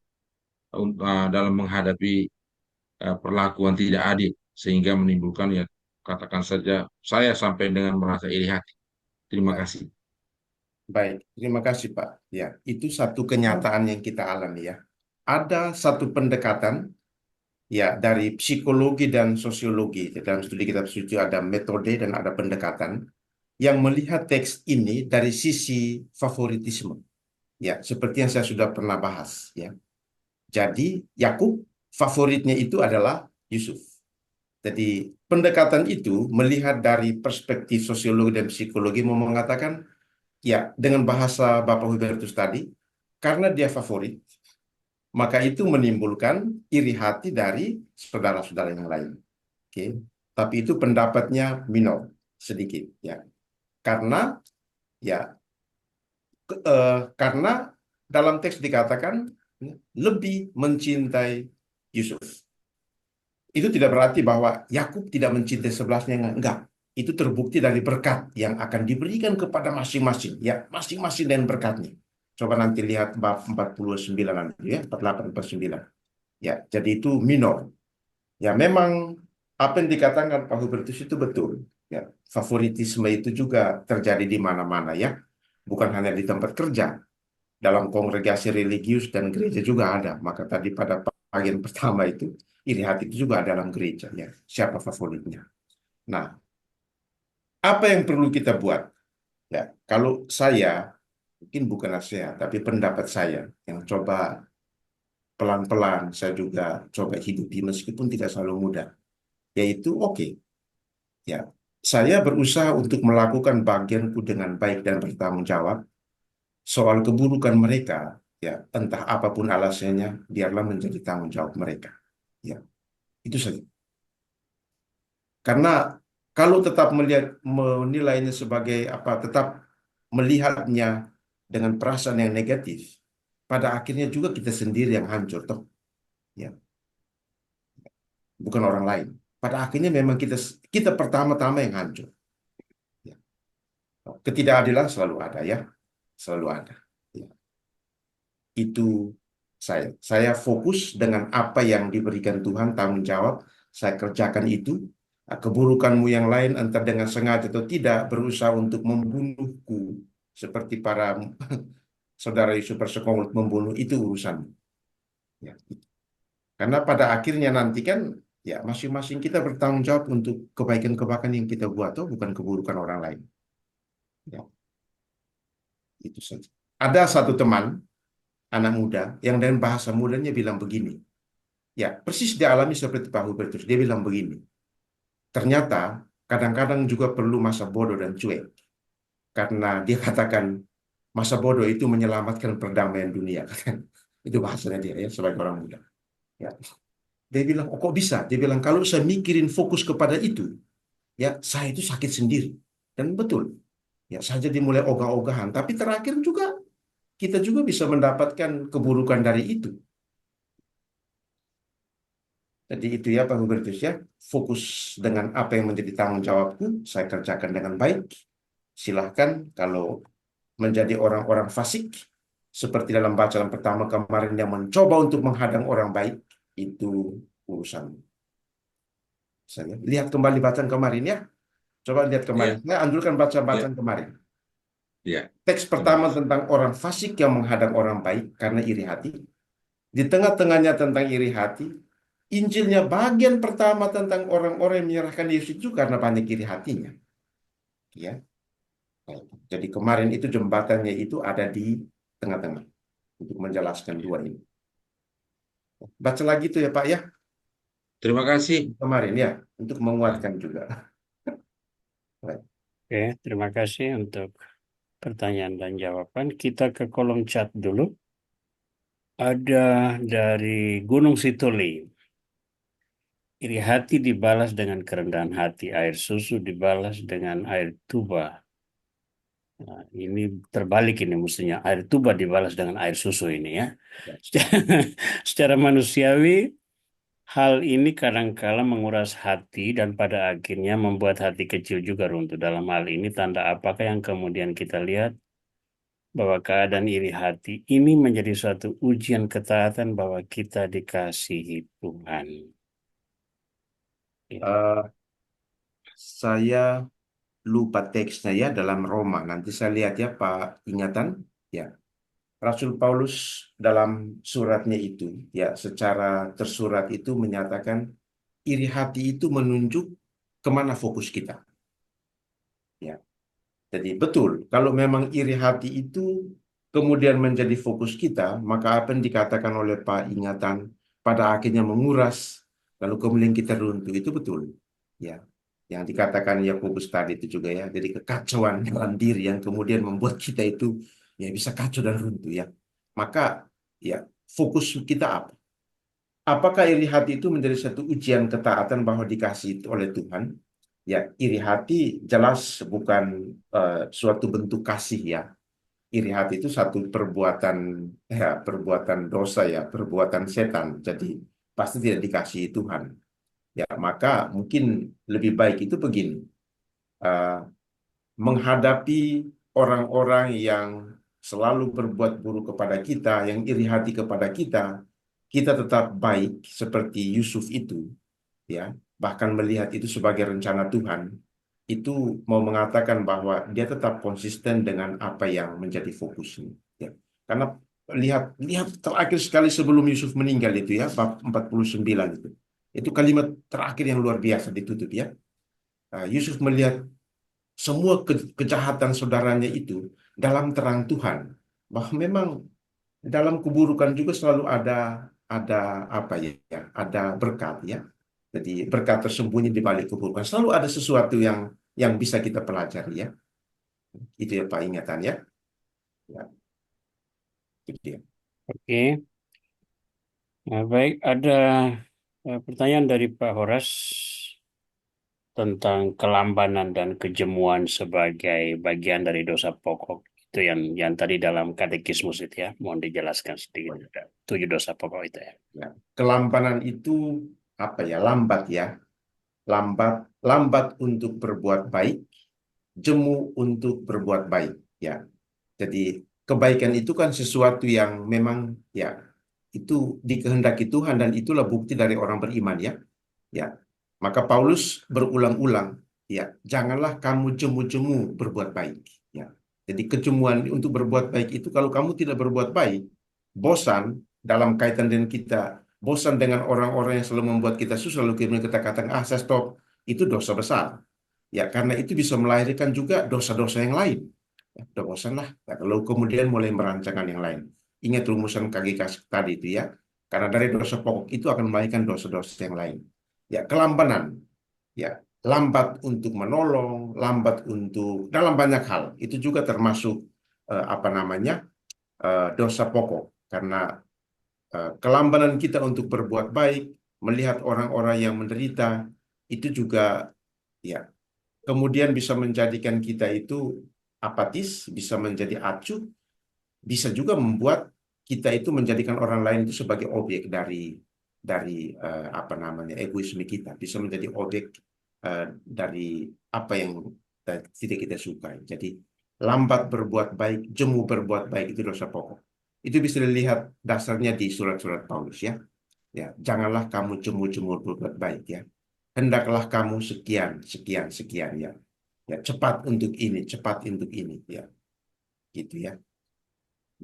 dalam menghadapi perlakuan tidak adil sehingga menimbulkan ya katakan saja saya sampai dengan merasa iri hati. Terima Ya, kasih. baik. Terima kasih, Pak. Ya, itu satu kenyataan yang kita alami ya. Ada satu pendekatan ya dari psikologi dan sosiologi. Dalam studi kitab suci ada metode dan ada pendekatan yang melihat teks ini dari sisi favoritisme. Ya, seperti yang saya sudah pernah bahas ya. Jadi Yakub favoritnya itu adalah Yusuf. Jadi pendekatan itu melihat dari perspektif sosiologi dan psikologi mau mengatakan ya dengan bahasa Bapak Hubertus tadi karena dia favorit maka itu menimbulkan iri hati dari saudara-saudara yang lain. Oke. Tapi itu pendapatnya minor sedikit ya. Karena ya karena dalam teks dikatakan ya, lebih mencintai Yusuf. Itu tidak berarti bahwa Yakub tidak mencintai sebelasnya, enggak. Itu terbukti dari berkat yang akan diberikan kepada masing-masing, ya, masing-masing dan berkatnya. Coba nanti lihat bab 49 nanti ya, 48 49. Ya, jadi itu minor. Ya, memang apa yang dikatakan Pak Hubertus itu betul. Ya, favoritisme itu juga terjadi di mana-mana ya. Bukan hanya di tempat kerja, dalam kongregasi religius dan gereja juga ada. Maka tadi pada bagian pertama itu, iri hati itu juga ada dalam gereja. Ya. Siapa favoritnya? Nah, apa yang perlu kita buat? Ya, kalau saya mungkin bukan nasihat, tapi pendapat saya yang coba pelan-pelan saya juga coba hidupi meskipun tidak selalu mudah. Yaitu oke, ya saya berusaha untuk melakukan bagianku dengan baik dan bertanggung jawab. Soal keburukan mereka, ya entah apapun alasannya, biarlah menjadi tanggung jawab mereka. Ya, itu saja. Karena kalau tetap menilainya sebagai apa, tetap melihatnya dengan perasaan yang negatif, pada akhirnya juga kita sendiri yang hancur, toh, ya, bukan orang lain. Pada akhirnya memang kita kita pertama-tama yang hancur. Ya. Ketidakadilan selalu ada, ya, selalu ada. Ya. Itu saya. Saya fokus dengan apa yang diberikan Tuhan, tanggung jawab, saya kerjakan itu. Keburukanmu yang lain, entah dengan sengaja atau tidak, berusaha untuk membunuhku, seperti para saudara Yusuf bersekongkol membunuh, itu urusan. Ya. Karena pada akhirnya nanti kan, ya masing-masing kita bertanggung jawab untuk kebaikan-kebaikan yang kita buat, atau bukan keburukan orang lain. Ya, itu saja. Ada satu teman, anak muda, yang dengan bahasa mudanya bilang begini. Ya, persis dialami seperti Pak Hubertus. Dia bilang begini. Ternyata kadang-kadang juga perlu masa bodoh dan cuek. Karena dia katakan masa bodoh itu menyelamatkan perdamaian dunia. Itu bahasanya dia, ya, sebagai orang muda. Ya. Dia bilang, oh kok bisa? Dia bilang, kalau saya mikirin fokus kepada itu, ya saya itu sakit sendiri. Dan betul. Ya, saya jadi mulai ogah-ogahan. Tapi terakhir juga kita juga bisa mendapatkan keburukan dari itu. Jadi itu ya Pak Hubertus, ya. Fokus dengan apa yang menjadi tanggung jawabku, saya kerjakan dengan baik. Silahkan kalau menjadi orang-orang fasik, seperti dalam bacaan pertama kemarin yang mencoba untuk menghadang orang baik, itu urusan. Saya lihat kembali bacaan kemarin, ya. Coba lihat kemarin. Iya, Saya anjurkan baca iya, bacaan kemarin. iya. Teks Terima pertama kasih. tentang orang fasik yang menghadang orang baik karena iri hati. Di tengah-tengahnya tentang iri hati. Injilnya bagian pertama tentang orang-orang yang menyerahkan Yesus itu karena banyak iri hatinya. Ya. Jadi kemarin itu jembatannya itu ada di tengah-tengah untuk menjelaskan dua ini. Baca lagi tuh ya Pak, ya, Terima kasih. kemarin, ya, untuk Nah, menguatkan juga. Baik. Oke, terima kasih untuk pertanyaan dan jawaban. Kita ke kolom chat dulu. Ada dari Gunung Situli. Iri hati dibalas dengan kerendahan hati. Air susu dibalas dengan air tuba. Nah, ini terbalik ini mestinya. Air tuba dibalas dengan air susu ini ya. Secara manusiawi, hal ini kadangkala menguras hati dan pada akhirnya membuat hati kecil juga runtuh. Dalam hal ini, tanda apakah yang kemudian kita lihat bahwa keadaan iri hati ini menjadi suatu ujian ketaatan bahwa kita dikasihi Tuhan. Ya. Saya lupa teksnya, ya, dalam Roma. Nanti saya lihat, ya Pak, ingatan. Ya, Rasul Paulus dalam suratnya itu, ya, secara tersurat itu menyatakan iri hati itu menunjuk kemana fokus kita. Ya, jadi betul, kalau memang iri hati itu kemudian menjadi fokus kita, maka apa yang dikatakan oleh Pak Ingatan pada akhirnya menguras, lalu kemudian kita runtuh, itu betul. Ya, yang dikatakan Yakobus tadi itu juga, ya, jadi kekacauan dalam diri yang kemudian membuat kita itu ya bisa kacau dan runtuh, ya. Maka ya fokus kita apa? Apakah iri hati itu menjadi satu ujian ketaatan bahwa dikasih oleh Tuhan? Ya, iri hati jelas bukan suatu bentuk kasih, ya. Iri hati itu satu perbuatan, ya, perbuatan dosa, ya, perbuatan setan. Jadi pasti tidak dikasihi Tuhan. Ya, maka mungkin lebih baik itu begini. eh, Menghadapi orang-orang yang selalu berbuat buruk kepada kita, yang iri hati kepada kita tetap baik seperti Yusuf itu, ya, bahkan melihat itu sebagai rencana Tuhan, itu mau mengatakan bahwa dia tetap konsisten dengan apa yang menjadi fokusnya, ya. Karena lihat lihat terakhir sekali sebelum Yusuf meninggal itu, ya, bab 49 itu kalimat terakhir yang luar biasa ditutup, ya. Yusuf melihat semua kejahatan saudaranya itu dalam terang Tuhan. bahwa memang dalam keburukan juga selalu ada apa ya, ada berkat ya. Jadi berkat tersembunyi di balik keburukan. Selalu ada sesuatu yang bisa kita pelajari ya. Itu ya Pak ingatan ya. Ya, itu dia. Oke. Nah, baik, ada pertanyaan dari Pak Horas tentang kelambanan dan kejemuan sebagai bagian dari dosa pokok. Itu yang tadi dalam katekismus itu ya. Mohon dijelaskan sedikit. Ada 7 dosa pokok itu ya. Ya. Kelambanan itu apa ya? Lambat ya. Lambat, lambat untuk berbuat baik, jemu untuk berbuat baik. Ya. Jadi kebaikan itu kan sesuatu yang memang ya itu dikehendaki Tuhan dan itulah bukti dari orang beriman ya. Ya. Maka Paulus berulang-ulang ya, janganlah kamu jemu-jemu berbuat baik. Ya. Jadi kejemuan untuk berbuat baik itu kalau kamu tidak berbuat baik, bosan dalam kaitan dengan kita, bosan dengan orang-orang yang selalu membuat kita susah, lalu kemudian kita katakan, saya stop, itu dosa besar. Ya, karena itu bisa melahirkan juga dosa-dosa yang lain. Ya, udah bosan lah. Nah, lalu kemudian mulai merancangkan yang lain. Ingat rumusan KGK tadi itu ya. Karena dari dosa pokok itu akan melahirkan dosa-dosa yang lain. Ya, kelambanan. Ya, lambat untuk menolong, lambat untuk dalam banyak hal. Itu juga termasuk apa namanya dosa pokok. Karena kelambanan kita untuk berbuat baik, melihat orang-orang yang menderita, itu juga ya kemudian bisa menjadikan kita itu apatis, bisa menjadi acuh, bisa juga membuat kita itu menjadikan orang lain itu sebagai objek dari apa namanya egoisme kita, bisa menjadi objek dari apa yang tidak kita sukai. Jadi lambat berbuat baik, jemu berbuat baik itu dosa pokok. Itu bisa dilihat dasarnya di surat-surat Paulus ya. Ya, janganlah kamu jemu-jemu berbuat baik ya. Hendaklah kamu sekian, sekian, sekian ya. Ya, cepat untuk ini, cepat untuk ini ya. Gitu ya.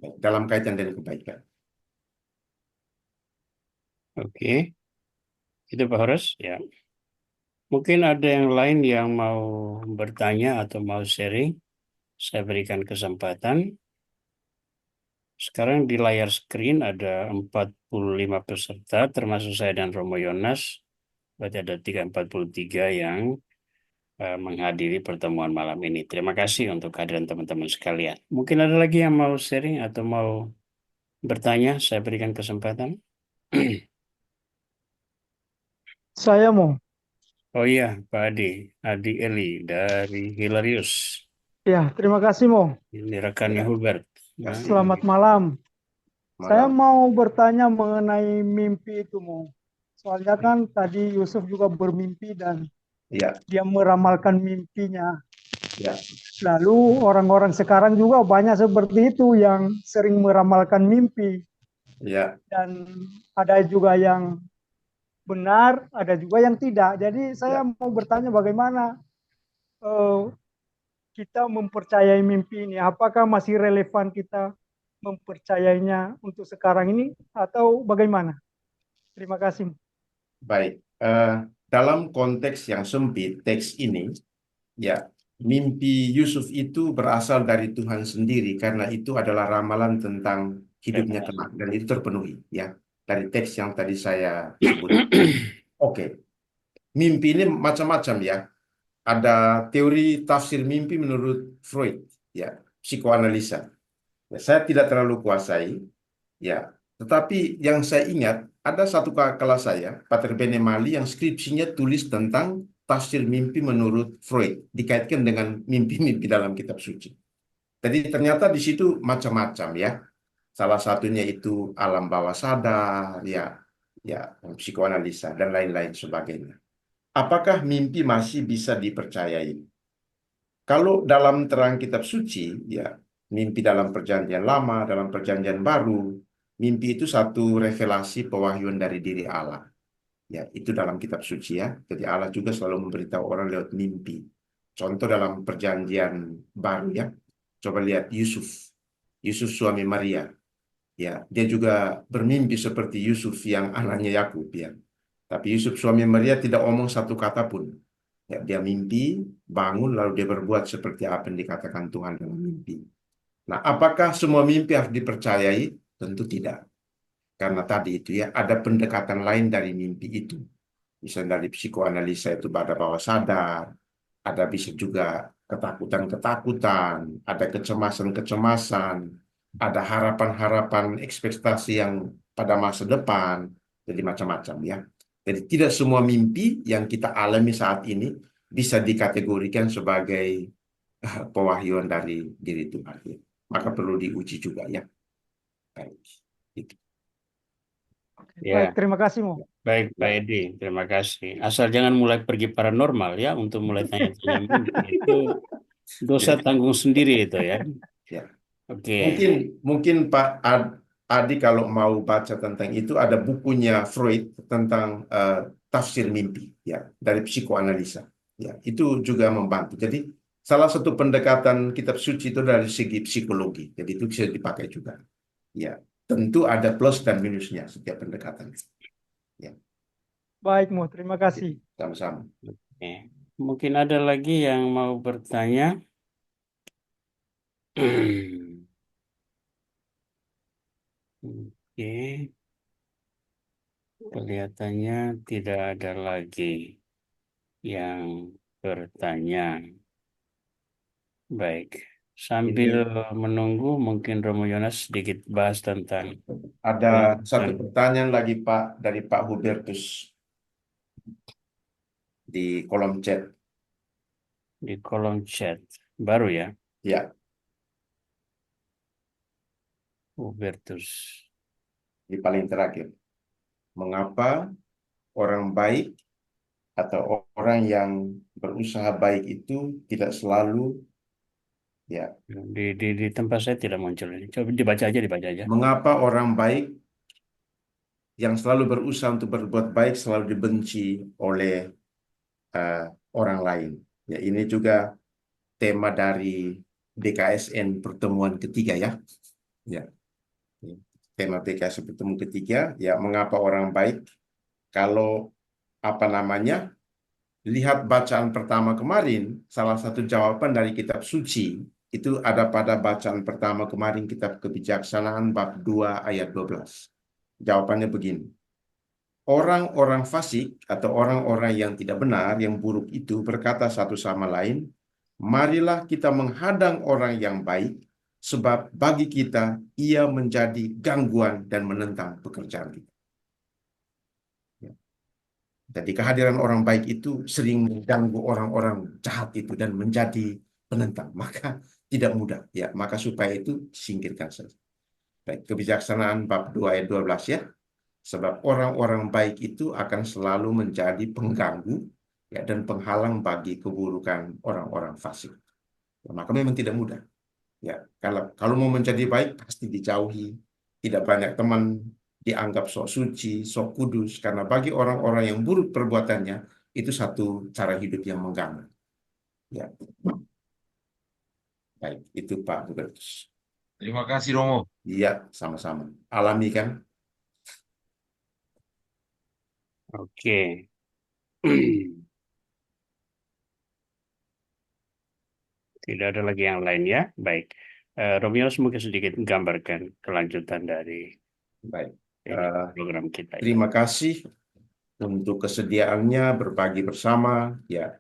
Baik, dalam kaitan dengan kebaikan. Oke. Itu Pak Horas ya. Mungkin ada yang lain yang mau bertanya atau mau sharing. Saya berikan kesempatan. Sekarang di layar screen ada 45 peserta, termasuk saya dan Romo Yonas. Berarti ada 43 yang menghadiri pertemuan malam ini. Terima kasih untuk kehadiran teman-teman sekalian. Mungkin ada lagi yang mau sharing atau mau bertanya, saya berikan kesempatan. Saya mau. Oh iya, Pak Adi, Adi Eli dari Hilarius. Ya, terima kasih Mo. Ini rekannya Ya, Hubert. Ya. kasih. Selamat malam. Saya Malam. mau bertanya mengenai mimpi itu Mo. Soalnya kan tadi Yusuf juga bermimpi dan Ya, dia meramalkan mimpinya. ya, Lalu orang-orang sekarang juga banyak seperti itu yang sering meramalkan mimpi. ya, Dan ada juga yang benar, ada juga yang tidak. Jadi saya ya. mau bertanya bagaimana eh, kita mempercayai mimpi ini. Apakah masih relevan kita mempercayainya untuk sekarang ini atau bagaimana? Terima kasih. Baik. Dalam konteks yang sempit, teks ini, ya, mimpi Yusuf itu berasal dari Tuhan sendiri karena itu adalah ramalan tentang hidupnya kelak dan itu terpenuhi, ya, dari teks yang tadi saya sebut. Oke, mimpi ini macam-macam ya. Ada teori tafsir mimpi menurut Freud, ya, psikoanalisa. Ya, saya tidak terlalu kuasai, ya. Tetapi yang saya ingat, ada satu kelas saya, Pater Benemali, yang skripsinya tulis tentang tafsir mimpi menurut Freud, dikaitkan dengan mimpi-mimpi dalam kitab suci. Jadi ternyata di situ macam-macam ya. Salah satunya itu alam bawah sadar, ya, ya, psikoanalisa dan lain-lain sebagainya. Apakah mimpi masih bisa dipercayai? Kalau dalam terang kitab suci, ya, mimpi dalam perjanjian lama, dalam perjanjian baru, mimpi itu satu revelasi pewahyuan dari diri Allah. Ya, itu dalam kitab suci ya. Jadi Allah juga selalu memberitahu orang lewat mimpi. Contoh dalam perjanjian baru ya. Coba lihat Yusuf. Yusuf suami Maria. Ya, dia juga bermimpi seperti Yusuf yang anaknya Yakub ya. Tapi Yusuf suami Maria tidak omong satu kata pun. Ya, dia mimpi, bangun, lalu dia berbuat seperti apa yang dikatakan Tuhan dalam mimpi. Nah, apakah semua mimpi harus dipercayai? Tentu tidak. Karena tadi itu ya, ada pendekatan lain dari mimpi itu. Misalnya dari psikoanalisa itu pada bawah sadar, ada bisa juga ketakutan-ketakutan, ada kecemasan-kecemasan, ada harapan-harapan ekspektasi yang pada masa depan, jadi macam-macam ya. Jadi tidak semua mimpi yang kita alami saat ini bisa dikategorikan sebagai pewahyuan dari diri Tuhan. Ya. Maka perlu diuji juga ya. Baik. Itu. Baik, Ya, terima kasih Mo. baik Pak Edi, terima kasih. Asal jangan mulai pergi paranormal ya untuk mulai tanya-tanya mimpi. Itu dosa Ya, tanggung sendiri itu ya. ya. Oke, Mungkin mungkin Pak Adi kalau mau baca tentang itu ada bukunya Freud tentang tafsir mimpi ya dari psikoanalisa. Ya, itu juga membantu. Jadi salah satu pendekatan kitab suci itu dari segi psikologi. Jadi itu bisa dipakai juga. Ya, tentu ada plus dan minusnya setiap pendekatan. Ya, Baik Mo, terima kasih. sama-sama. oke. Mungkin ada lagi yang mau bertanya. Oke, kelihatannya tidak ada lagi yang bertanya. Baik, sambil Ini menunggu mungkin Romo Yonas sedikit bahas tentang ada satu kelanjutan pertanyaan lagi Pak dari Pak Hubertus di kolom chat. di kolom chat. Baru ya, Ya, Hubertus. di paling terakhir. Mengapa orang baik atau orang yang berusaha baik itu tidak selalu ya, Di tempat saya tidak muncul ini. Coba dibaca aja. mengapa orang baik yang selalu berusaha untuk berbuat baik selalu dibenci oleh eh, orang lain. Ya, ini juga tema dari DKSN pertemuan ketiga ya. Ya, tema DKSN pertemuan ketiga ya, mengapa orang baik kalau apa namanya? Lihat bacaan pertama kemarin, salah satu jawaban dari kitab suci itu ada pada bacaan pertama kemarin kitab kebijaksanaan bab 2 ayat 12. Jawabannya begini. Orang-orang fasik atau orang-orang yang tidak benar, yang buruk itu berkata satu sama lain, marilah kita menghadang orang yang baik, sebab bagi kita ia menjadi gangguan dan menentang pekerjaan kita. Jadi kehadiran orang baik itu sering mengganggu orang-orang jahat itu dan menjadi penentang. Maka tidak mudah ya. Maka supaya itu singkirkan saja. Baik, kebijaksanaan bab 2 ayat 12 ya. Sebab orang-orang baik itu akan selalu menjadi pengganggu ya dan penghalang bagi keburukan orang-orang fasik. Ya, maka memang tidak mudah. Ya, kalau mau menjadi baik pasti dijauhi, tidak banyak teman, dianggap sok suci, sok kudus, karena bagi orang-orang yang buruk perbuatannya itu satu cara hidup yang mengganggu. Ya, baik itu Pak Hubertus. Terima kasih Romo. Iya, sama-sama. Alami kan? Oke. Tidak ada lagi yang lain ya. Baik. Romios mungkin sedikit menggambarkan kelanjutan dari Baik. program kita ini. Terima kasih untuk kesediaannya berbagi bersama ya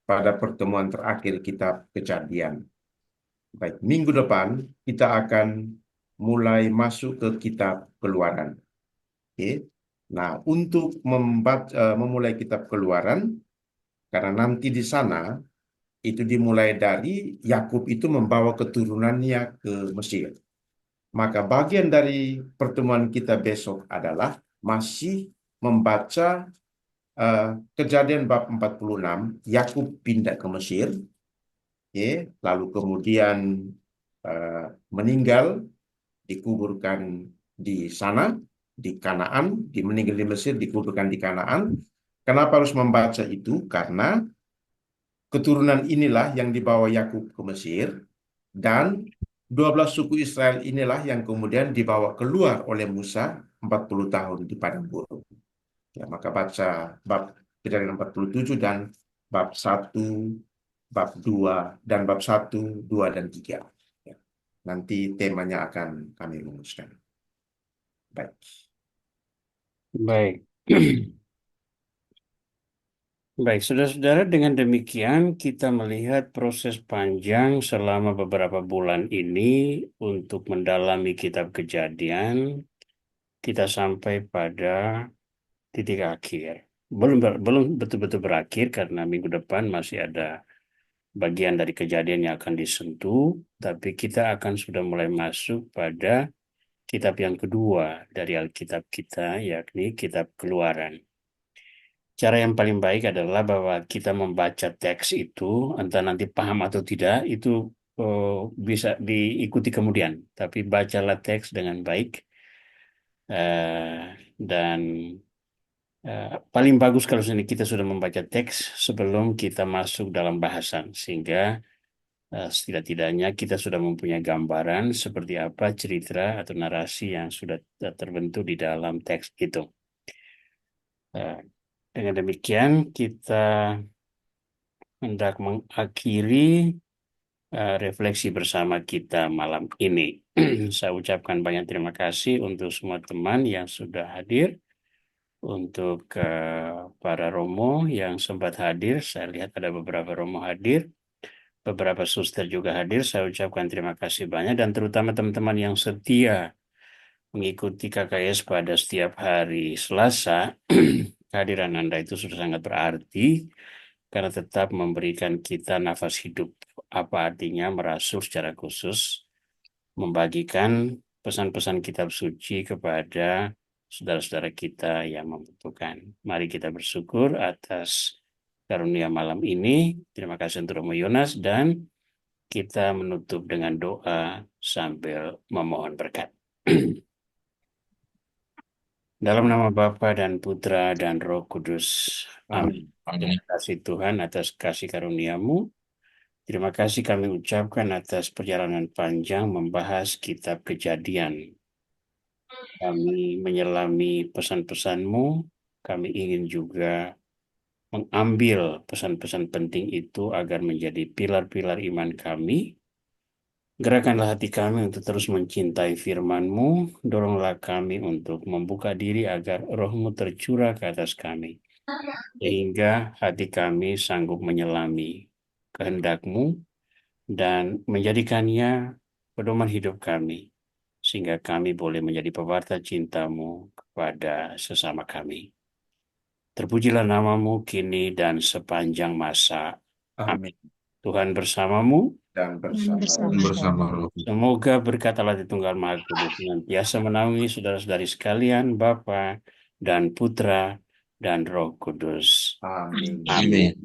pada pertemuan terakhir kitab Kejadian. Baik, minggu depan kita akan mulai masuk ke kitab Keluaran. Oke. Nah, untuk memulai kitab Keluaran, karena nanti di sana itu dimulai dari Yakub itu membawa keturunannya ke Mesir. Maka bagian dari pertemuan kita besok adalah masih membaca Kejadian bab 46, Yakub pindah ke Mesir, ya, lalu kemudian eh, meninggal, dikuburkan di sana, di Kanaan, meninggal di Mesir, dikuburkan di Kanaan. Kenapa harus membaca itu? Karena keturunan inilah yang dibawa Yakub ke Mesir, dan 12 suku Israel inilah yang kemudian dibawa keluar oleh Musa 40 tahun di padang gurun. Ya, maka baca bab Kejadian 47 dan bab 1, bab 2, dan bab 1, 2, dan 3. Ya. nanti temanya akan kami rumuskan. Baik. Baik. Baik, saudara-saudara, dengan demikian kita melihat proses panjang selama beberapa bulan ini untuk mendalami kitab Kejadian. Kita sampai pada titik akhir. Belum betul-betul berakhir karena minggu depan masih ada bagian dari Kejadian yang akan disentuh, tapi kita akan sudah mulai masuk pada kitab yang kedua dari Alkitab kita, yakni kitab Keluaran. Cara yang paling baik adalah bahwa kita membaca teks itu, entah nanti paham atau tidak, itu eh, bisa diikuti kemudian. Tapi bacalah teks dengan baik, dan paling bagus kalau kita sudah membaca teks sebelum kita masuk dalam bahasan, sehingga setidak-tidaknya kita sudah mempunyai gambaran seperti apa cerita atau narasi yang sudah terbentuk di dalam teks itu. Eh, Dengan demikian, kita hendak mengakhiri refleksi bersama kita malam ini. Saya ucapkan banyak terima kasih untuk semua teman yang sudah hadir, untuk para Romo yang sempat hadir. Saya lihat ada beberapa Romo hadir, beberapa suster juga hadir. Saya ucapkan terima kasih banyak, dan terutama teman-teman yang setia mengikuti KKS pada setiap hari Selasa. Kehadiran Anda itu sudah sangat berarti karena tetap memberikan kita nafas hidup. Apa artinya merasuk secara khusus, membagikan pesan-pesan kitab suci kepada saudara-saudara kita yang membutuhkan. Mari kita bersyukur atas karunia malam ini. Terima kasih untuk Romo Yonas, dan kita menutup dengan doa sambil memohon berkat. Dalam nama Bapa dan Putra dan Roh Kudus. Amin. Terima kasih Tuhan atas kasih karunia-Mu. Terima kasih kami ucapkan atas perjalanan panjang membahas kitab Kejadian. Kami menyelami pesan-pesan-Mu. Kami ingin juga mengambil pesan-pesan penting itu agar menjadi pilar-pilar iman kami. Gerakanlah hati kami untuk terus mencintai firman-Mu. Doronglah kami untuk membuka diri agar Roh-Mu tercurah ke atas kami, sehingga hati kami sanggup menyelami kehendak-Mu dan menjadikannya pedoman hidup kami, sehingga kami boleh menjadi pewarta cinta-Mu kepada sesama kami. Terpujilah nama-Mu kini dan sepanjang masa. Amin. Tuhan bersamamu. Dan bersama Bersama Roh. Semoga berkat Allah Tritunggal Maha Kudus senantiasa menaungi saudara-saudari sekalian, Bapa dan Putra dan Roh Kudus. Amin. Amin.